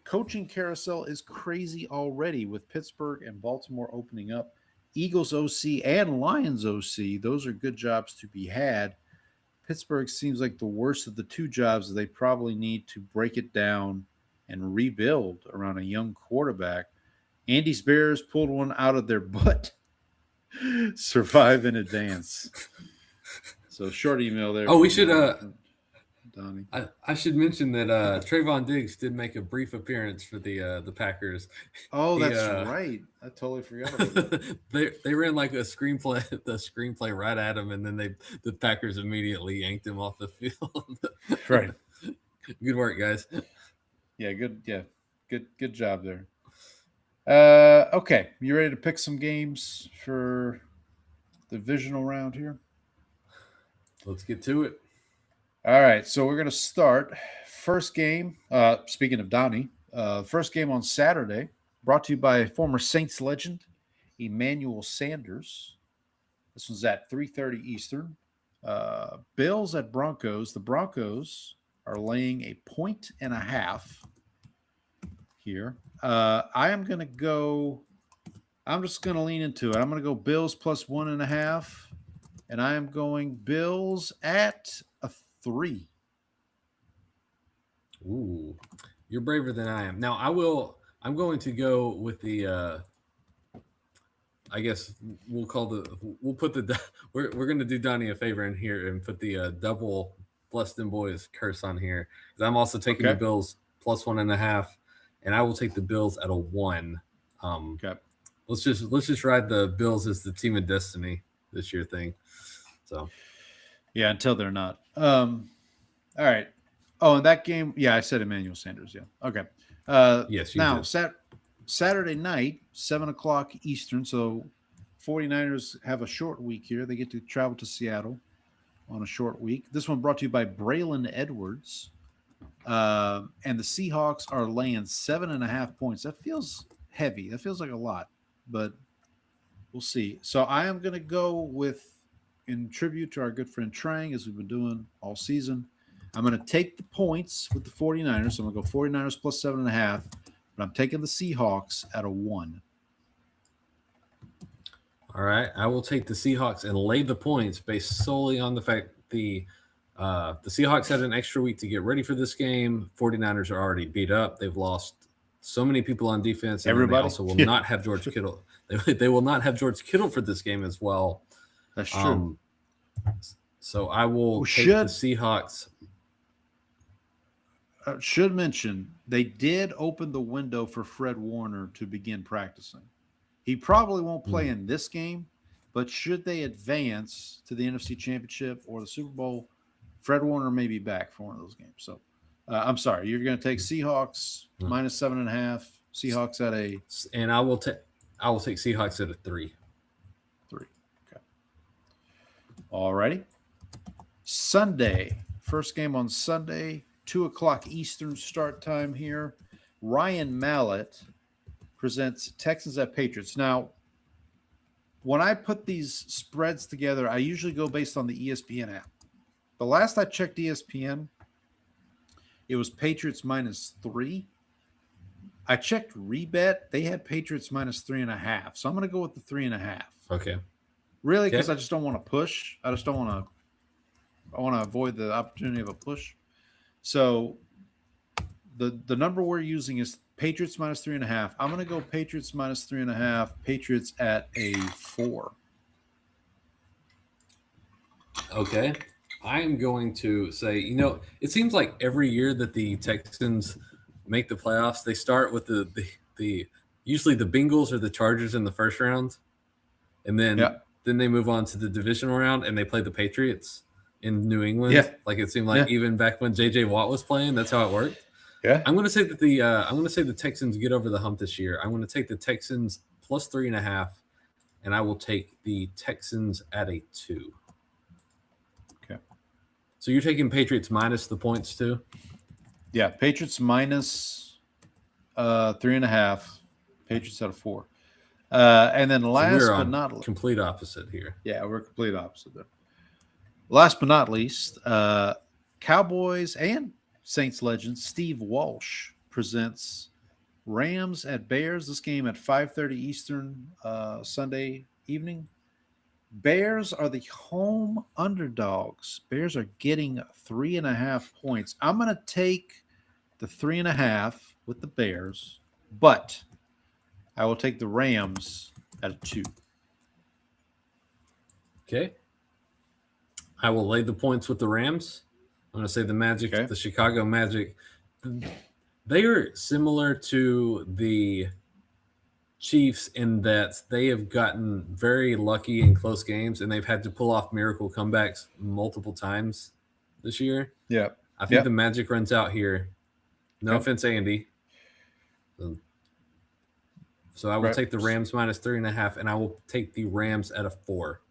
Coaching carousel is crazy already with Pittsburgh and Baltimore opening up. Eagles OC and Lions OC, those are good jobs to be had. Pittsburgh seems like the worst of the two jobs that they probably need to break it down and rebuild around a young quarterback. Andy's Bears pulled one out of their butt. Survive in advance." So short email there. Oh, we should Donnie. I should mention that Trayvon Diggs did make a brief appearance for the Packers. Oh, He, that's right. I totally forgot about that. they ran like the screenplay right at him, and then the Packers immediately yanked him off the field. Right. Good work, guys. Yeah, good. Yeah, good job there. Okay, you ready to pick some games for the divisional round here? Let's get to it. All right, so we're going to start. First game, speaking of Donnie, first game on Saturday, brought to you by former Saints legend, Emmanuel Sanders. This one's at 3:30 Eastern. Bills at Broncos. The Broncos are laying 1.5 here. I'm just going to lean into it. I'm going to go Bills plus 1.5, and I am going Bills at a 3. Ooh, you're braver than I am. Now I'm going to go with the. I guess we'll going to do Donnie a favor in here and put the double Blessed and Boys curse on here, because I'm also taking the Bills plus 1.5, and I will take the Bills at a 1. Okay. Let's just ride the Bills as the team of destiny this year thing. So, yeah, until they're not. All right. Oh, in that game, yeah, I said Emmanuel Sanders. Yeah. Okay. Yes. You now, did. Saturday night, 7:00 Eastern. So, 49ers have a short week here. They get to travel to Seattle on a short week. This one brought to you by Braylon Edwards. And the Seahawks are laying 7.5 points. That feels heavy. That feels like a lot, but we'll see. So I am going to go with, in tribute to our good friend Trang, as we've been doing all season, I'm going to take the points with the 49ers. So I'm going to go 49ers plus 7.5, but I'm taking the Seahawks at a 1. All right. I will take the Seahawks and lay the points based solely on the fact the Seahawks had an extra week to get ready for this game. 49ers are already beat up. They've lost so many people on defense. And Everybody they also will not have George Kittle. They will not have George Kittle for this game as well. That's true. So I will take the Seahawks. Should mention, they did open the window for Fred Warner to begin practicing. He probably won't play in this game, but should they advance to the NFC Championship or the Super Bowl, Fred Warner may be back for one of those games. So, I'm sorry, you're going to take Seahawks minus 7.5. Seahawks at a, and I will take Seahawks at a 3. 3. Okay. All righty. Sunday, first game on Sunday, 2:00 Eastern start time here. Ryan Mallett presents Texans at Patriots. Now, when I put these spreads together, I usually go based on the ESPN app. The last I checked ESPN, it was Patriots minus 3. I checked Rebet. They had Patriots minus 3.5. So I'm going to go with the 3.5. Okay. Really? Because I just don't want to push. I just don't want to. I want to avoid the opportunity of a push. So the number we're using is Patriots minus 3.5. I'm going to go Patriots minus 3.5. Patriots at a 4. Okay. I am going to say, it seems like every year that the Texans make the playoffs, they start with the usually the Bengals or the Chargers in the first round, and then they move on to the divisional round and they play the Patriots in New England. Yeah. Like it seemed like even back when JJ Watt was playing, that's how it worked. Yeah. I'm going to say that the Texans get over the hump this year. I'm going to take the Texans plus 3.5, and I will take the Texans at a 2. Okay. So you're taking Patriots minus the points too? Yeah, Patriots minus 3.5. Patriots at a 4. And then last but not least, complete opposite here. Yeah, we're complete opposite there. Last but not least, Cowboys and Saints legend Steve Walsh presents Rams at Bears. This game at 5:30 Eastern Sunday evening. Bears are the home underdogs. Bears are getting 3.5 points. I'm going to take the 3.5 with the Bears, but I will take the Rams at a 2. Okay. I will lay the points with the Rams, I'm going to say the Magic, Okay. the Chicago Magic. They are similar to the Chiefs in that they have gotten very lucky in close games, and they've had to pull off miracle comebacks multiple times this year. Yeah. I think the Magic runs out here. No Okay. offense, Andy. So I will Right. take the Rams minus 3.5, and I will take the Rams at a 4.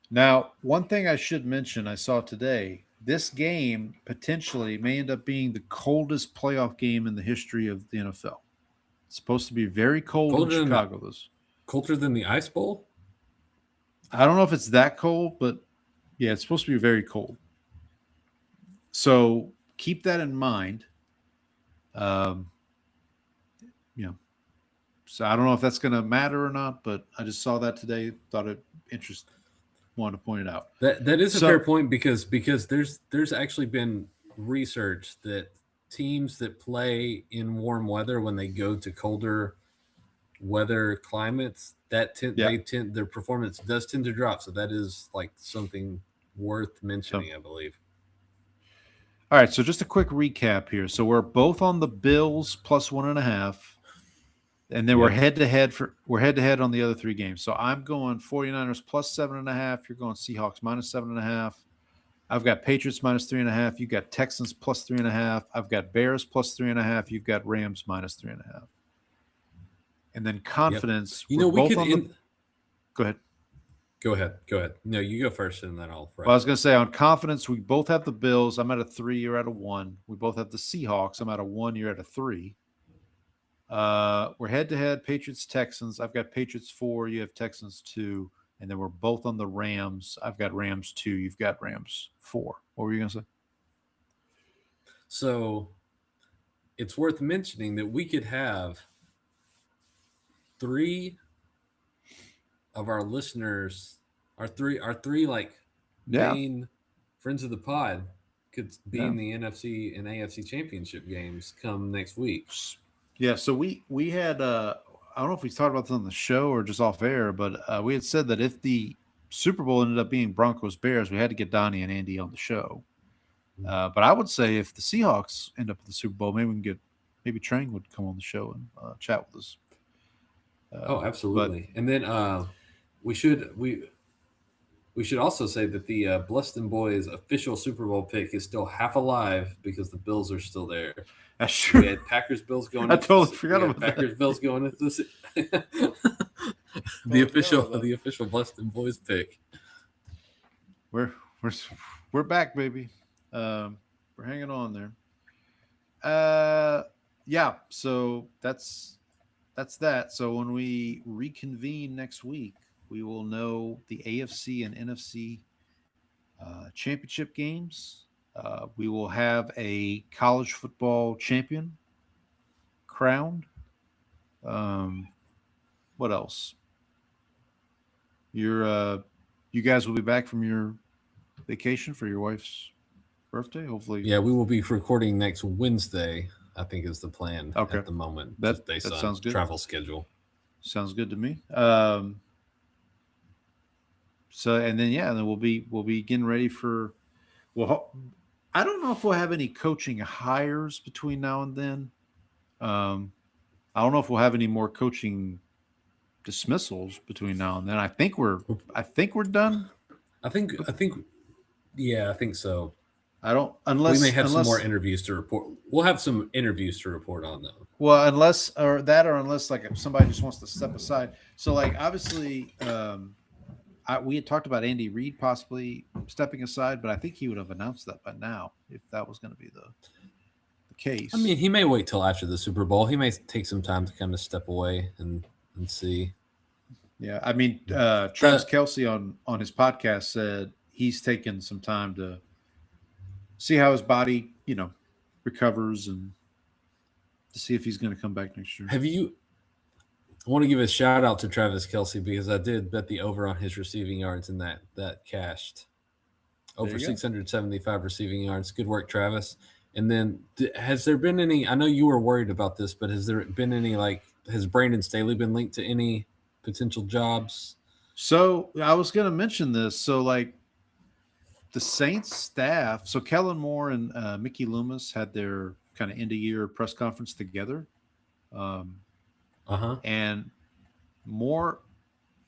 Now, one thing I should mention I saw today, this game potentially may end up being the coldest playoff game in the history of the NFL. It's supposed to be very cold Colder in than Chicago. Colder than the Ice Bowl? I don't know if it's that cold, but yeah, it's supposed to be very cold. So keep that in mind. You know, so I don't know if that's going to matter or not, but I just saw that today. Thought it interesting. Wanted to point it out. That is a So- fair point because there's actually been research that teams that play in warm weather when they go to colder weather climates their performance does tend to drop. So that is like something worth mentioning, I believe. All right, so just a quick recap here. So we're both on the Bills plus 1.5, and then we're head to head on the other 3 games. So I'm going 49ers plus 7.5. You're going Seahawks minus 7.5. I've got Patriots minus 3.5. You got Texans plus 3.5. I've got Bears plus 3.5. You've got Rams minus 3.5. And then confidence. You know, we're we both could on the. Go ahead. Go ahead. No, you go first, and then I'll. Well, I was going to say on confidence, we both have the Bills. I'm at a 3. You're at a 1. We both have the Seahawks. I'm at a 1. You're at a 3. We're head to head. Patriots, Texans. I've got Patriots 4. You have Texans 2. And then we're both on the Rams. I've got Rams 2. You've got Rams 4. What were you going to say? So it's worth mentioning that we could have 3 of our listeners, our three like main friends of the pod could be in the NFC and AFC championship games come next week. Yeah, so we had I don't know if we talked about this on the show or just off air, but we had said that if the Super Bowl ended up being Broncos Bears, we had to get Donnie and Andy on the show. But I would say if the Seahawks end up at the Super Bowl, maybe Trang would come on the show and chat with us. Absolutely. And then we should also say that the Blessed Boys official Super Bowl pick is still half alive because the Bills are still there. That's true. We had Packers Bills going. I totally forgot about that. Packers Bills going into this. the official Blessed Boys pick. We're back, baby. We're hanging on there. Yeah. So that's that. So when we reconvene next week, we will know the AFC and NFC championship games. We will have a college football champion crowned. What else? You guys will be back from your vacation for your wife's birthday, hopefully. Yeah, we will be recording next Wednesday, I think is the plan at the moment. That based on sounds good. Travel schedule. Sounds good to me. So and then we'll be getting ready for. Well, I don't know if we'll have any coaching hires between now and then. I don't know if we'll have any more coaching dismissals between now and then. I think we're done. I think so. I don't unless we may have some more interviews to report. We'll have some interviews to report on though. Well, unless like if somebody just wants to step aside. So like obviously we had talked about Andy Reid possibly stepping aside, but I think he would have announced that by now if that was going to be the case. I mean, he may wait till after the Super Bowl. He may take some time to kind of step away and see. Yeah, I mean, Travis Kelce on his podcast said he's taken some time to see how his body, recovers and to see if he's going to come back next year. I want to give a shout out to Travis Kelce because I did bet the over on his receiving yards and that cashed. Over 675 receiving yards. Good work, Travis. And then has there been any, I know you were worried about this, but has there been any, has Brandon Staley been linked to any potential jobs? So I was going to mention this. So the Saints staff. So Kellen Moore and Mickey Loomis had their kind of end of year press conference together. And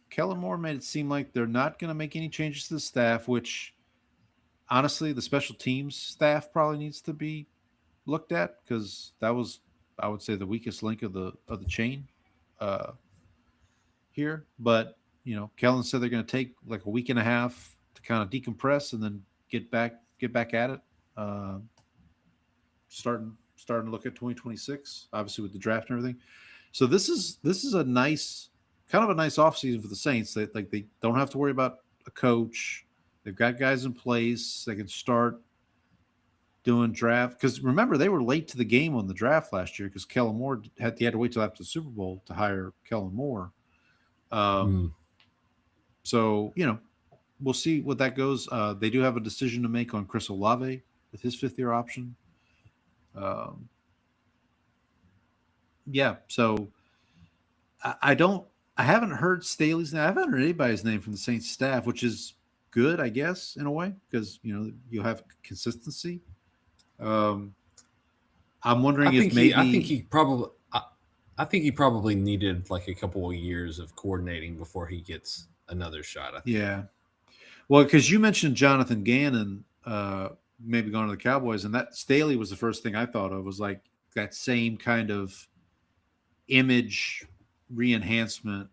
Kellen Moore made it seem like they're not going to make any changes to the staff, which honestly, the special teams staff probably needs to be looked at, because that was, I would say, the weakest link of the chain here. But Kellen said they're going to take like a week and a half to kind of decompress and then get back at it. Starting to look at 2026, obviously with the draft and everything. So this is a nice offseason for the Saints. They don't have to worry about a coach. They've got guys in place. They can start doing draft, because remember, they were late to the game on the draft last year because Kellen Moore had to wait till after the Super Bowl to hire Kellen Moore. So we'll see what that goes. They do have a decision to make on Chris Olave with his 5th-year option. So I haven't heard Staley's name. I haven't heard anybody's name from the Saints staff, which is good, I guess, in a way, because you have consistency. I'm wondering I think he probably needed like a couple of years of coordinating before he gets another shot. Yeah. Well, because you mentioned Jonathan Gannon maybe going to the Cowboys, and that Staley was the first thing I thought of, was like that same kind of image re-enhancement.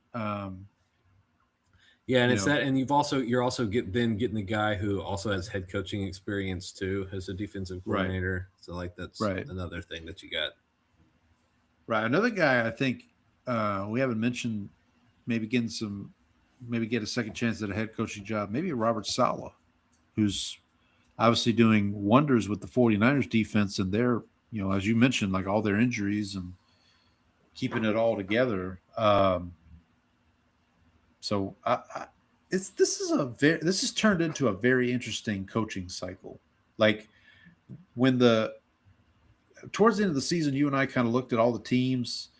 Yeah, and and you're also getting the guy who also has head coaching experience too, as a defensive coordinator. Right. So like that's another thing that you got. Right. Another guy I think we haven't mentioned, maybe get a second chance at a head coaching job, maybe Robert Saleh, who's obviously doing wonders with the 49ers defense, and they're, as you mentioned, like all their injuries and keeping it all together. So this has turned into a very interesting coaching cycle. Like towards the end of the season, you and I kind of looked at all the teams,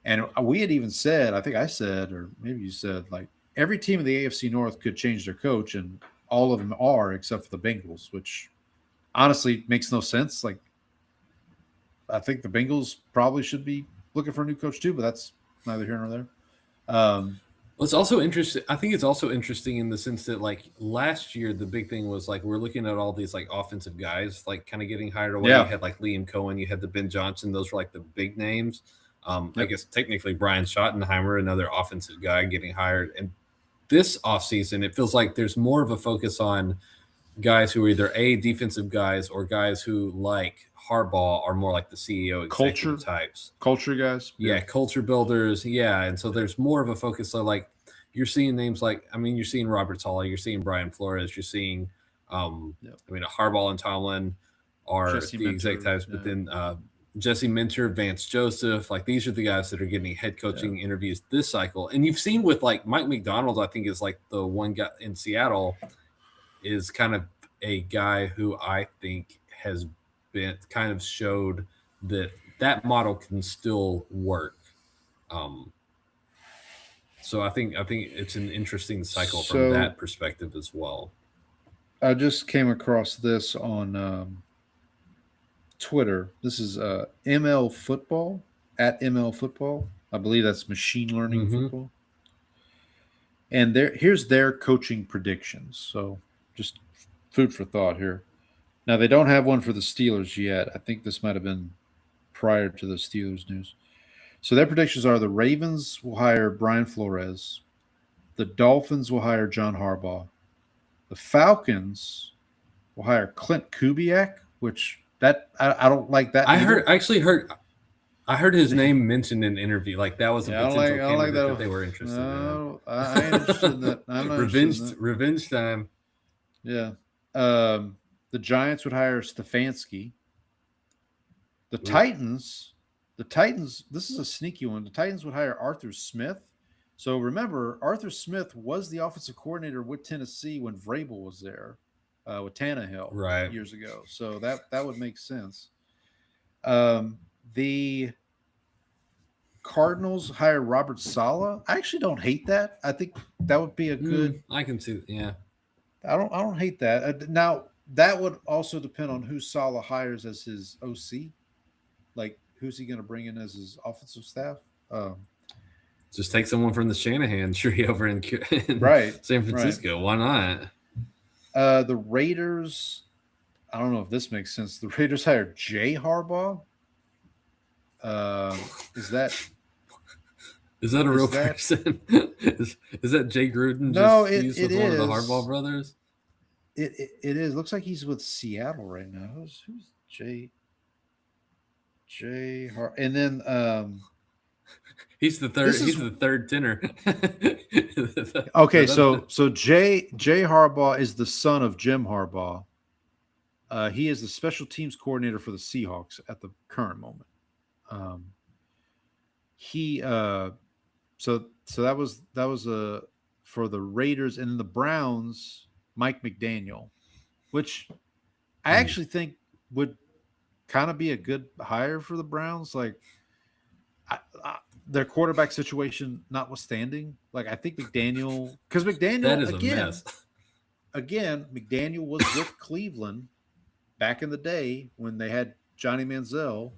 and we had even said, I think I said, or maybe you said, like every team in the AFC North could change their coach, and all of them are, except for the Bengals, which honestly makes no sense. Like, I think the Bengals probably should be looking for a new coach too, but that's neither here nor there. Well, it's also interesting. I think it's also interesting in the sense that, like, last year, the big thing was, like, we're looking at all these, like, offensive guys, like, kind of getting hired away. Yeah. You had, like, Liam Cohen. You had the Ben Johnson. Those were, like, the big names. I guess technically Brian Schottenheimer, another offensive guy, getting hired. And this offseason, it feels like there's more of a focus on guys who are either defensive guys or guys who, like Harbaugh, are more like the CEO executive types. Culture guys. Yeah, culture builders. Yeah, and so there's more of a focus on, like, you're seeing names like, you're seeing Robert Saleh, you're seeing Brian Flores, you're seeing, Harbaugh and Tomlin are Jesse the exec types, but then Jesse Minter, Vance Joseph, like these are the guys that are getting head coaching interviews this cycle. And you've seen with like Mike McDonald, I think is like the one guy in Seattle, is kind of a guy who I think has been kind of showed that model can still work. So I think it's an interesting cycle from that perspective as well. I just came across this on Twitter. This is ML Football, at ML Football. I believe that's machine learning football. And here's their coaching predictions. So just food for thought here. Now, they don't have one for the Steelers yet. I think this might have been prior to the Steelers news. So their predictions are the Ravens will hire Brian Flores. The Dolphins will hire John Harbaugh. The Falcons will hire Clint Kubiak, which I don't like that. I heard his name mentioned in an interview. Like that was a potential candidate that they were interested in. I ain't interested in that. I'm not Revenge time. Yeah. The Giants would hire Stefanski. The Titans, this is a sneaky one. The Titans would hire Arthur Smith. So remember, Arthur Smith was the offensive coordinator with Tennessee when Vrabel was there with Tannehill years ago. So that would make sense. The Cardinals hire Robert Saleh. I actually don't hate that. I think that would be a good. I can see. Yeah, I don't hate that. Now that would also depend on who Saleh hires as his OC. Like, who's he going to bring in as his offensive staff? Just take someone from the Shanahan tree over in Right, San Francisco. Why not? The Raiders. I don't know if this makes sense. The Raiders hired Jay Harbaugh. Is that a real person? is that Jay Gruden? No, just it with one of the is. Harbaugh brothers. It is. Looks like he's with Seattle right now. Who's Jay? And then He's the third. This is- He's the third tenor. okay, so Jay Harbaugh is the son of Jim Harbaugh. He is the special teams coordinator for the Seahawks at the current moment. So that was for the Raiders, and then the Browns, Mike McDaniel, which I actually think would kind of be a good hire for the Browns. Like, their quarterback situation notwithstanding, like, I think McDaniel, because McDaniel that is a mess. Again, McDaniel was with Cleveland back in the day when they had Johnny Manziel.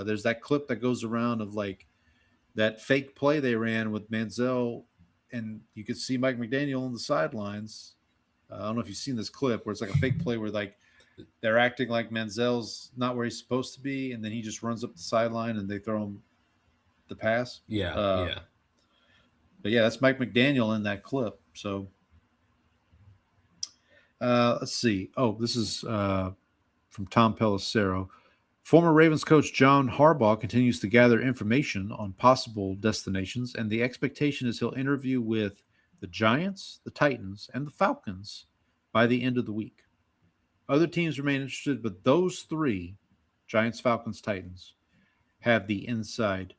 There's that clip that goes around of like that fake play they ran with Manziel, and you could see Mike McDaniel on the sidelines. I don't know if you've seen this clip where it's like a fake play where like they're acting like Manziel's not where he's supposed to be, and then he just runs up the sideline and they throw him the pass. Yeah. But yeah, that's Mike McDaniel in that clip. So let's see. Oh, this is from Tom Pelissero. Former Ravens coach John Harbaugh continues to gather information on possible destinations, and the expectation is he'll interview with the Giants, the Titans, and the Falcons by the end of the week. Other teams remain interested, but those three, Giants, Falcons, Titans, have the inside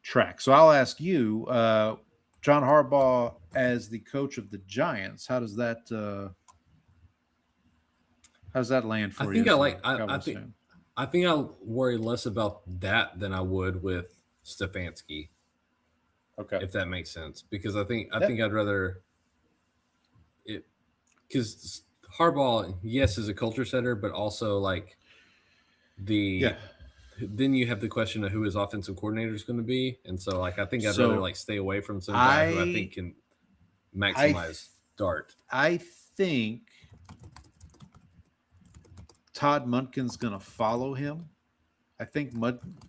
track. So I'll ask you, John Harbaugh as the coach of the Giants, how does that land for you? I think I'll worry less about that than I would with Stefanski. Okay. If that makes sense, because I think I'd rather it, because Harbaugh, yes, is a culture setter, but also like then you have the question of who his offensive coordinator is going to be, and so like I think I'd rather like stay away from some guy who I think can maximize Dart. I think Todd Monken's going to follow him. I think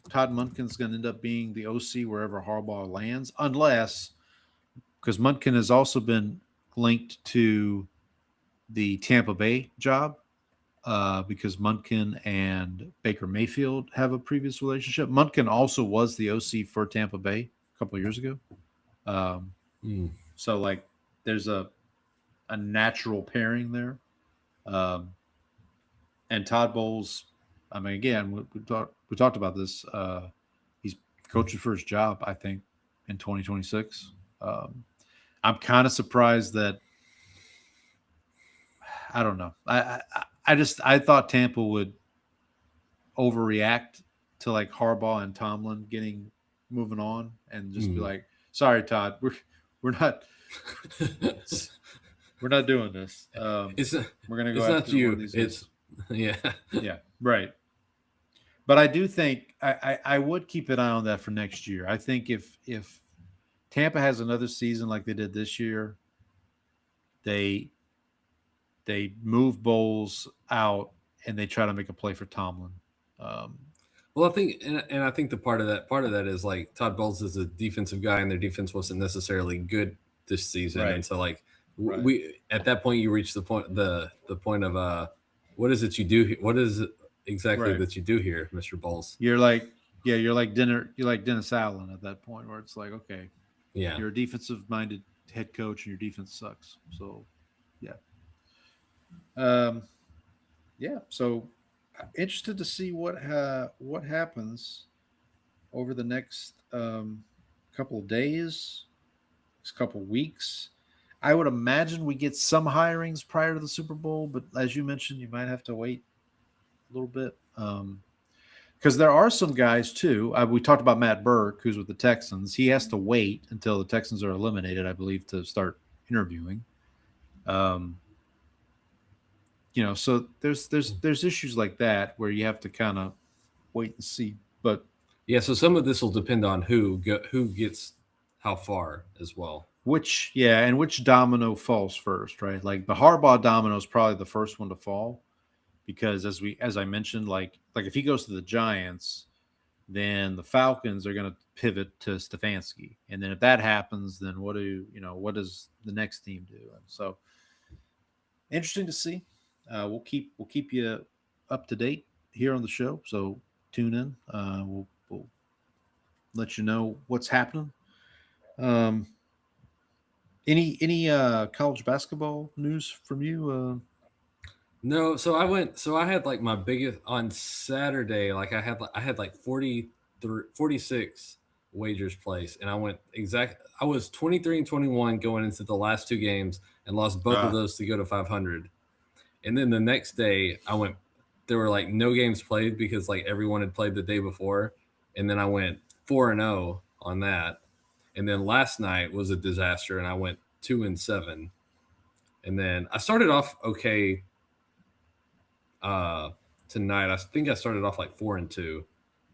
Todd Monken's going to end up being the OC wherever Harbaugh lands, unless, because Monken has also been linked to the Tampa Bay job, because Monken and Baker Mayfield have a previous relationship. Monken also was the OC for Tampa Bay a couple of years ago. So like there's a natural pairing there. And Todd Bowles, I mean, again, we talked about this. He's coaching for his job, I think, in 2026. I'm kind of surprised that, I don't know. I thought Tampa would overreact to like Harbaugh and Tomlin moving on and just be like, sorry, Todd, we're not doing this. We're gonna go. It's not you. It's yeah, right. But I do think I would keep an eye on that for next year. I think if Tampa has another season like they did this year, they move Bowles out and they try to make a play for Tomlin. Well, I think, and I think the part of that is like Todd Bowles is a defensive guy, and their defense wasn't necessarily good this season, right. And so like we at that point you reach the point of what is it you do? What is it exactly that you do here, Mr. Bowles? You're like Dennis Allen at that point, where it's like, okay, you're a defensive-minded head coach, and your defense sucks. So, So, interested to see what happens over the next couple of days, next couple of weeks. I would imagine we get some hirings prior to the Super Bowl, but as you mentioned, you might have to wait a little bit. Because there are some guys too. We talked about Matt Burke, who's with the Texans. He has to wait until the Texans are eliminated, I believe, to start interviewing. So there's issues like that where you have to kind of wait and see. But Yeah, so some of this will depend on who gets how far as well. which domino falls first, right? Like the Harbaugh domino is probably the first one to fall because as I mentioned, like if he goes to the Giants, then the Falcons are going to pivot to Stefanski, and then if that happens, then what does the next team do? And so interesting to see. We'll keep you up to date here on the show, so tune in. We'll let you know what's happening. Any college basketball news from you? No, so I had like my biggest on Saturday, like I had like 46 wagers placed, and I was 23-21 going into the last two games and lost both of those to go to 500. And then the next day there were like no games played because like everyone had played the day before, and then I went 4-0 on that. And then last night was a disaster, and I went 2-7. And then I started off okay tonight. I think I started off like 4-2.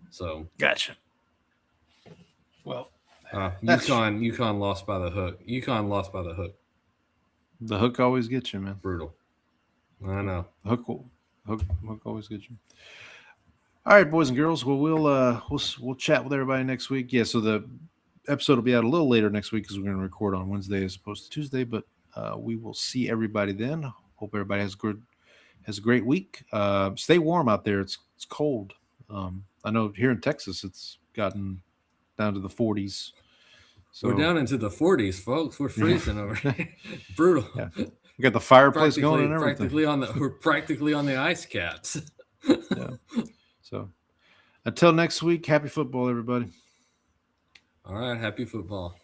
So Gotcha. Well, UConn lost by the hook. UConn lost by the hook. the hook always gets you, man. Brutal. I know. Hook always gets you. All right, boys and girls. Well, we'll chat with everybody next week. Yeah, so the episode will be out a little later next week because we're going to record on Wednesday as opposed to Tuesday. But we will see everybody then. Hope everybody has a great week. Stay warm out there. It's cold. I know here in Texas it's gotten down to the 40s. So we're down into the 40s, folks. We're freezing over here. Brutal. Yeah. We got the fireplace going and everything. We're practically on the ice caps. Yeah. So until next week, happy football, everybody. All right, happy football.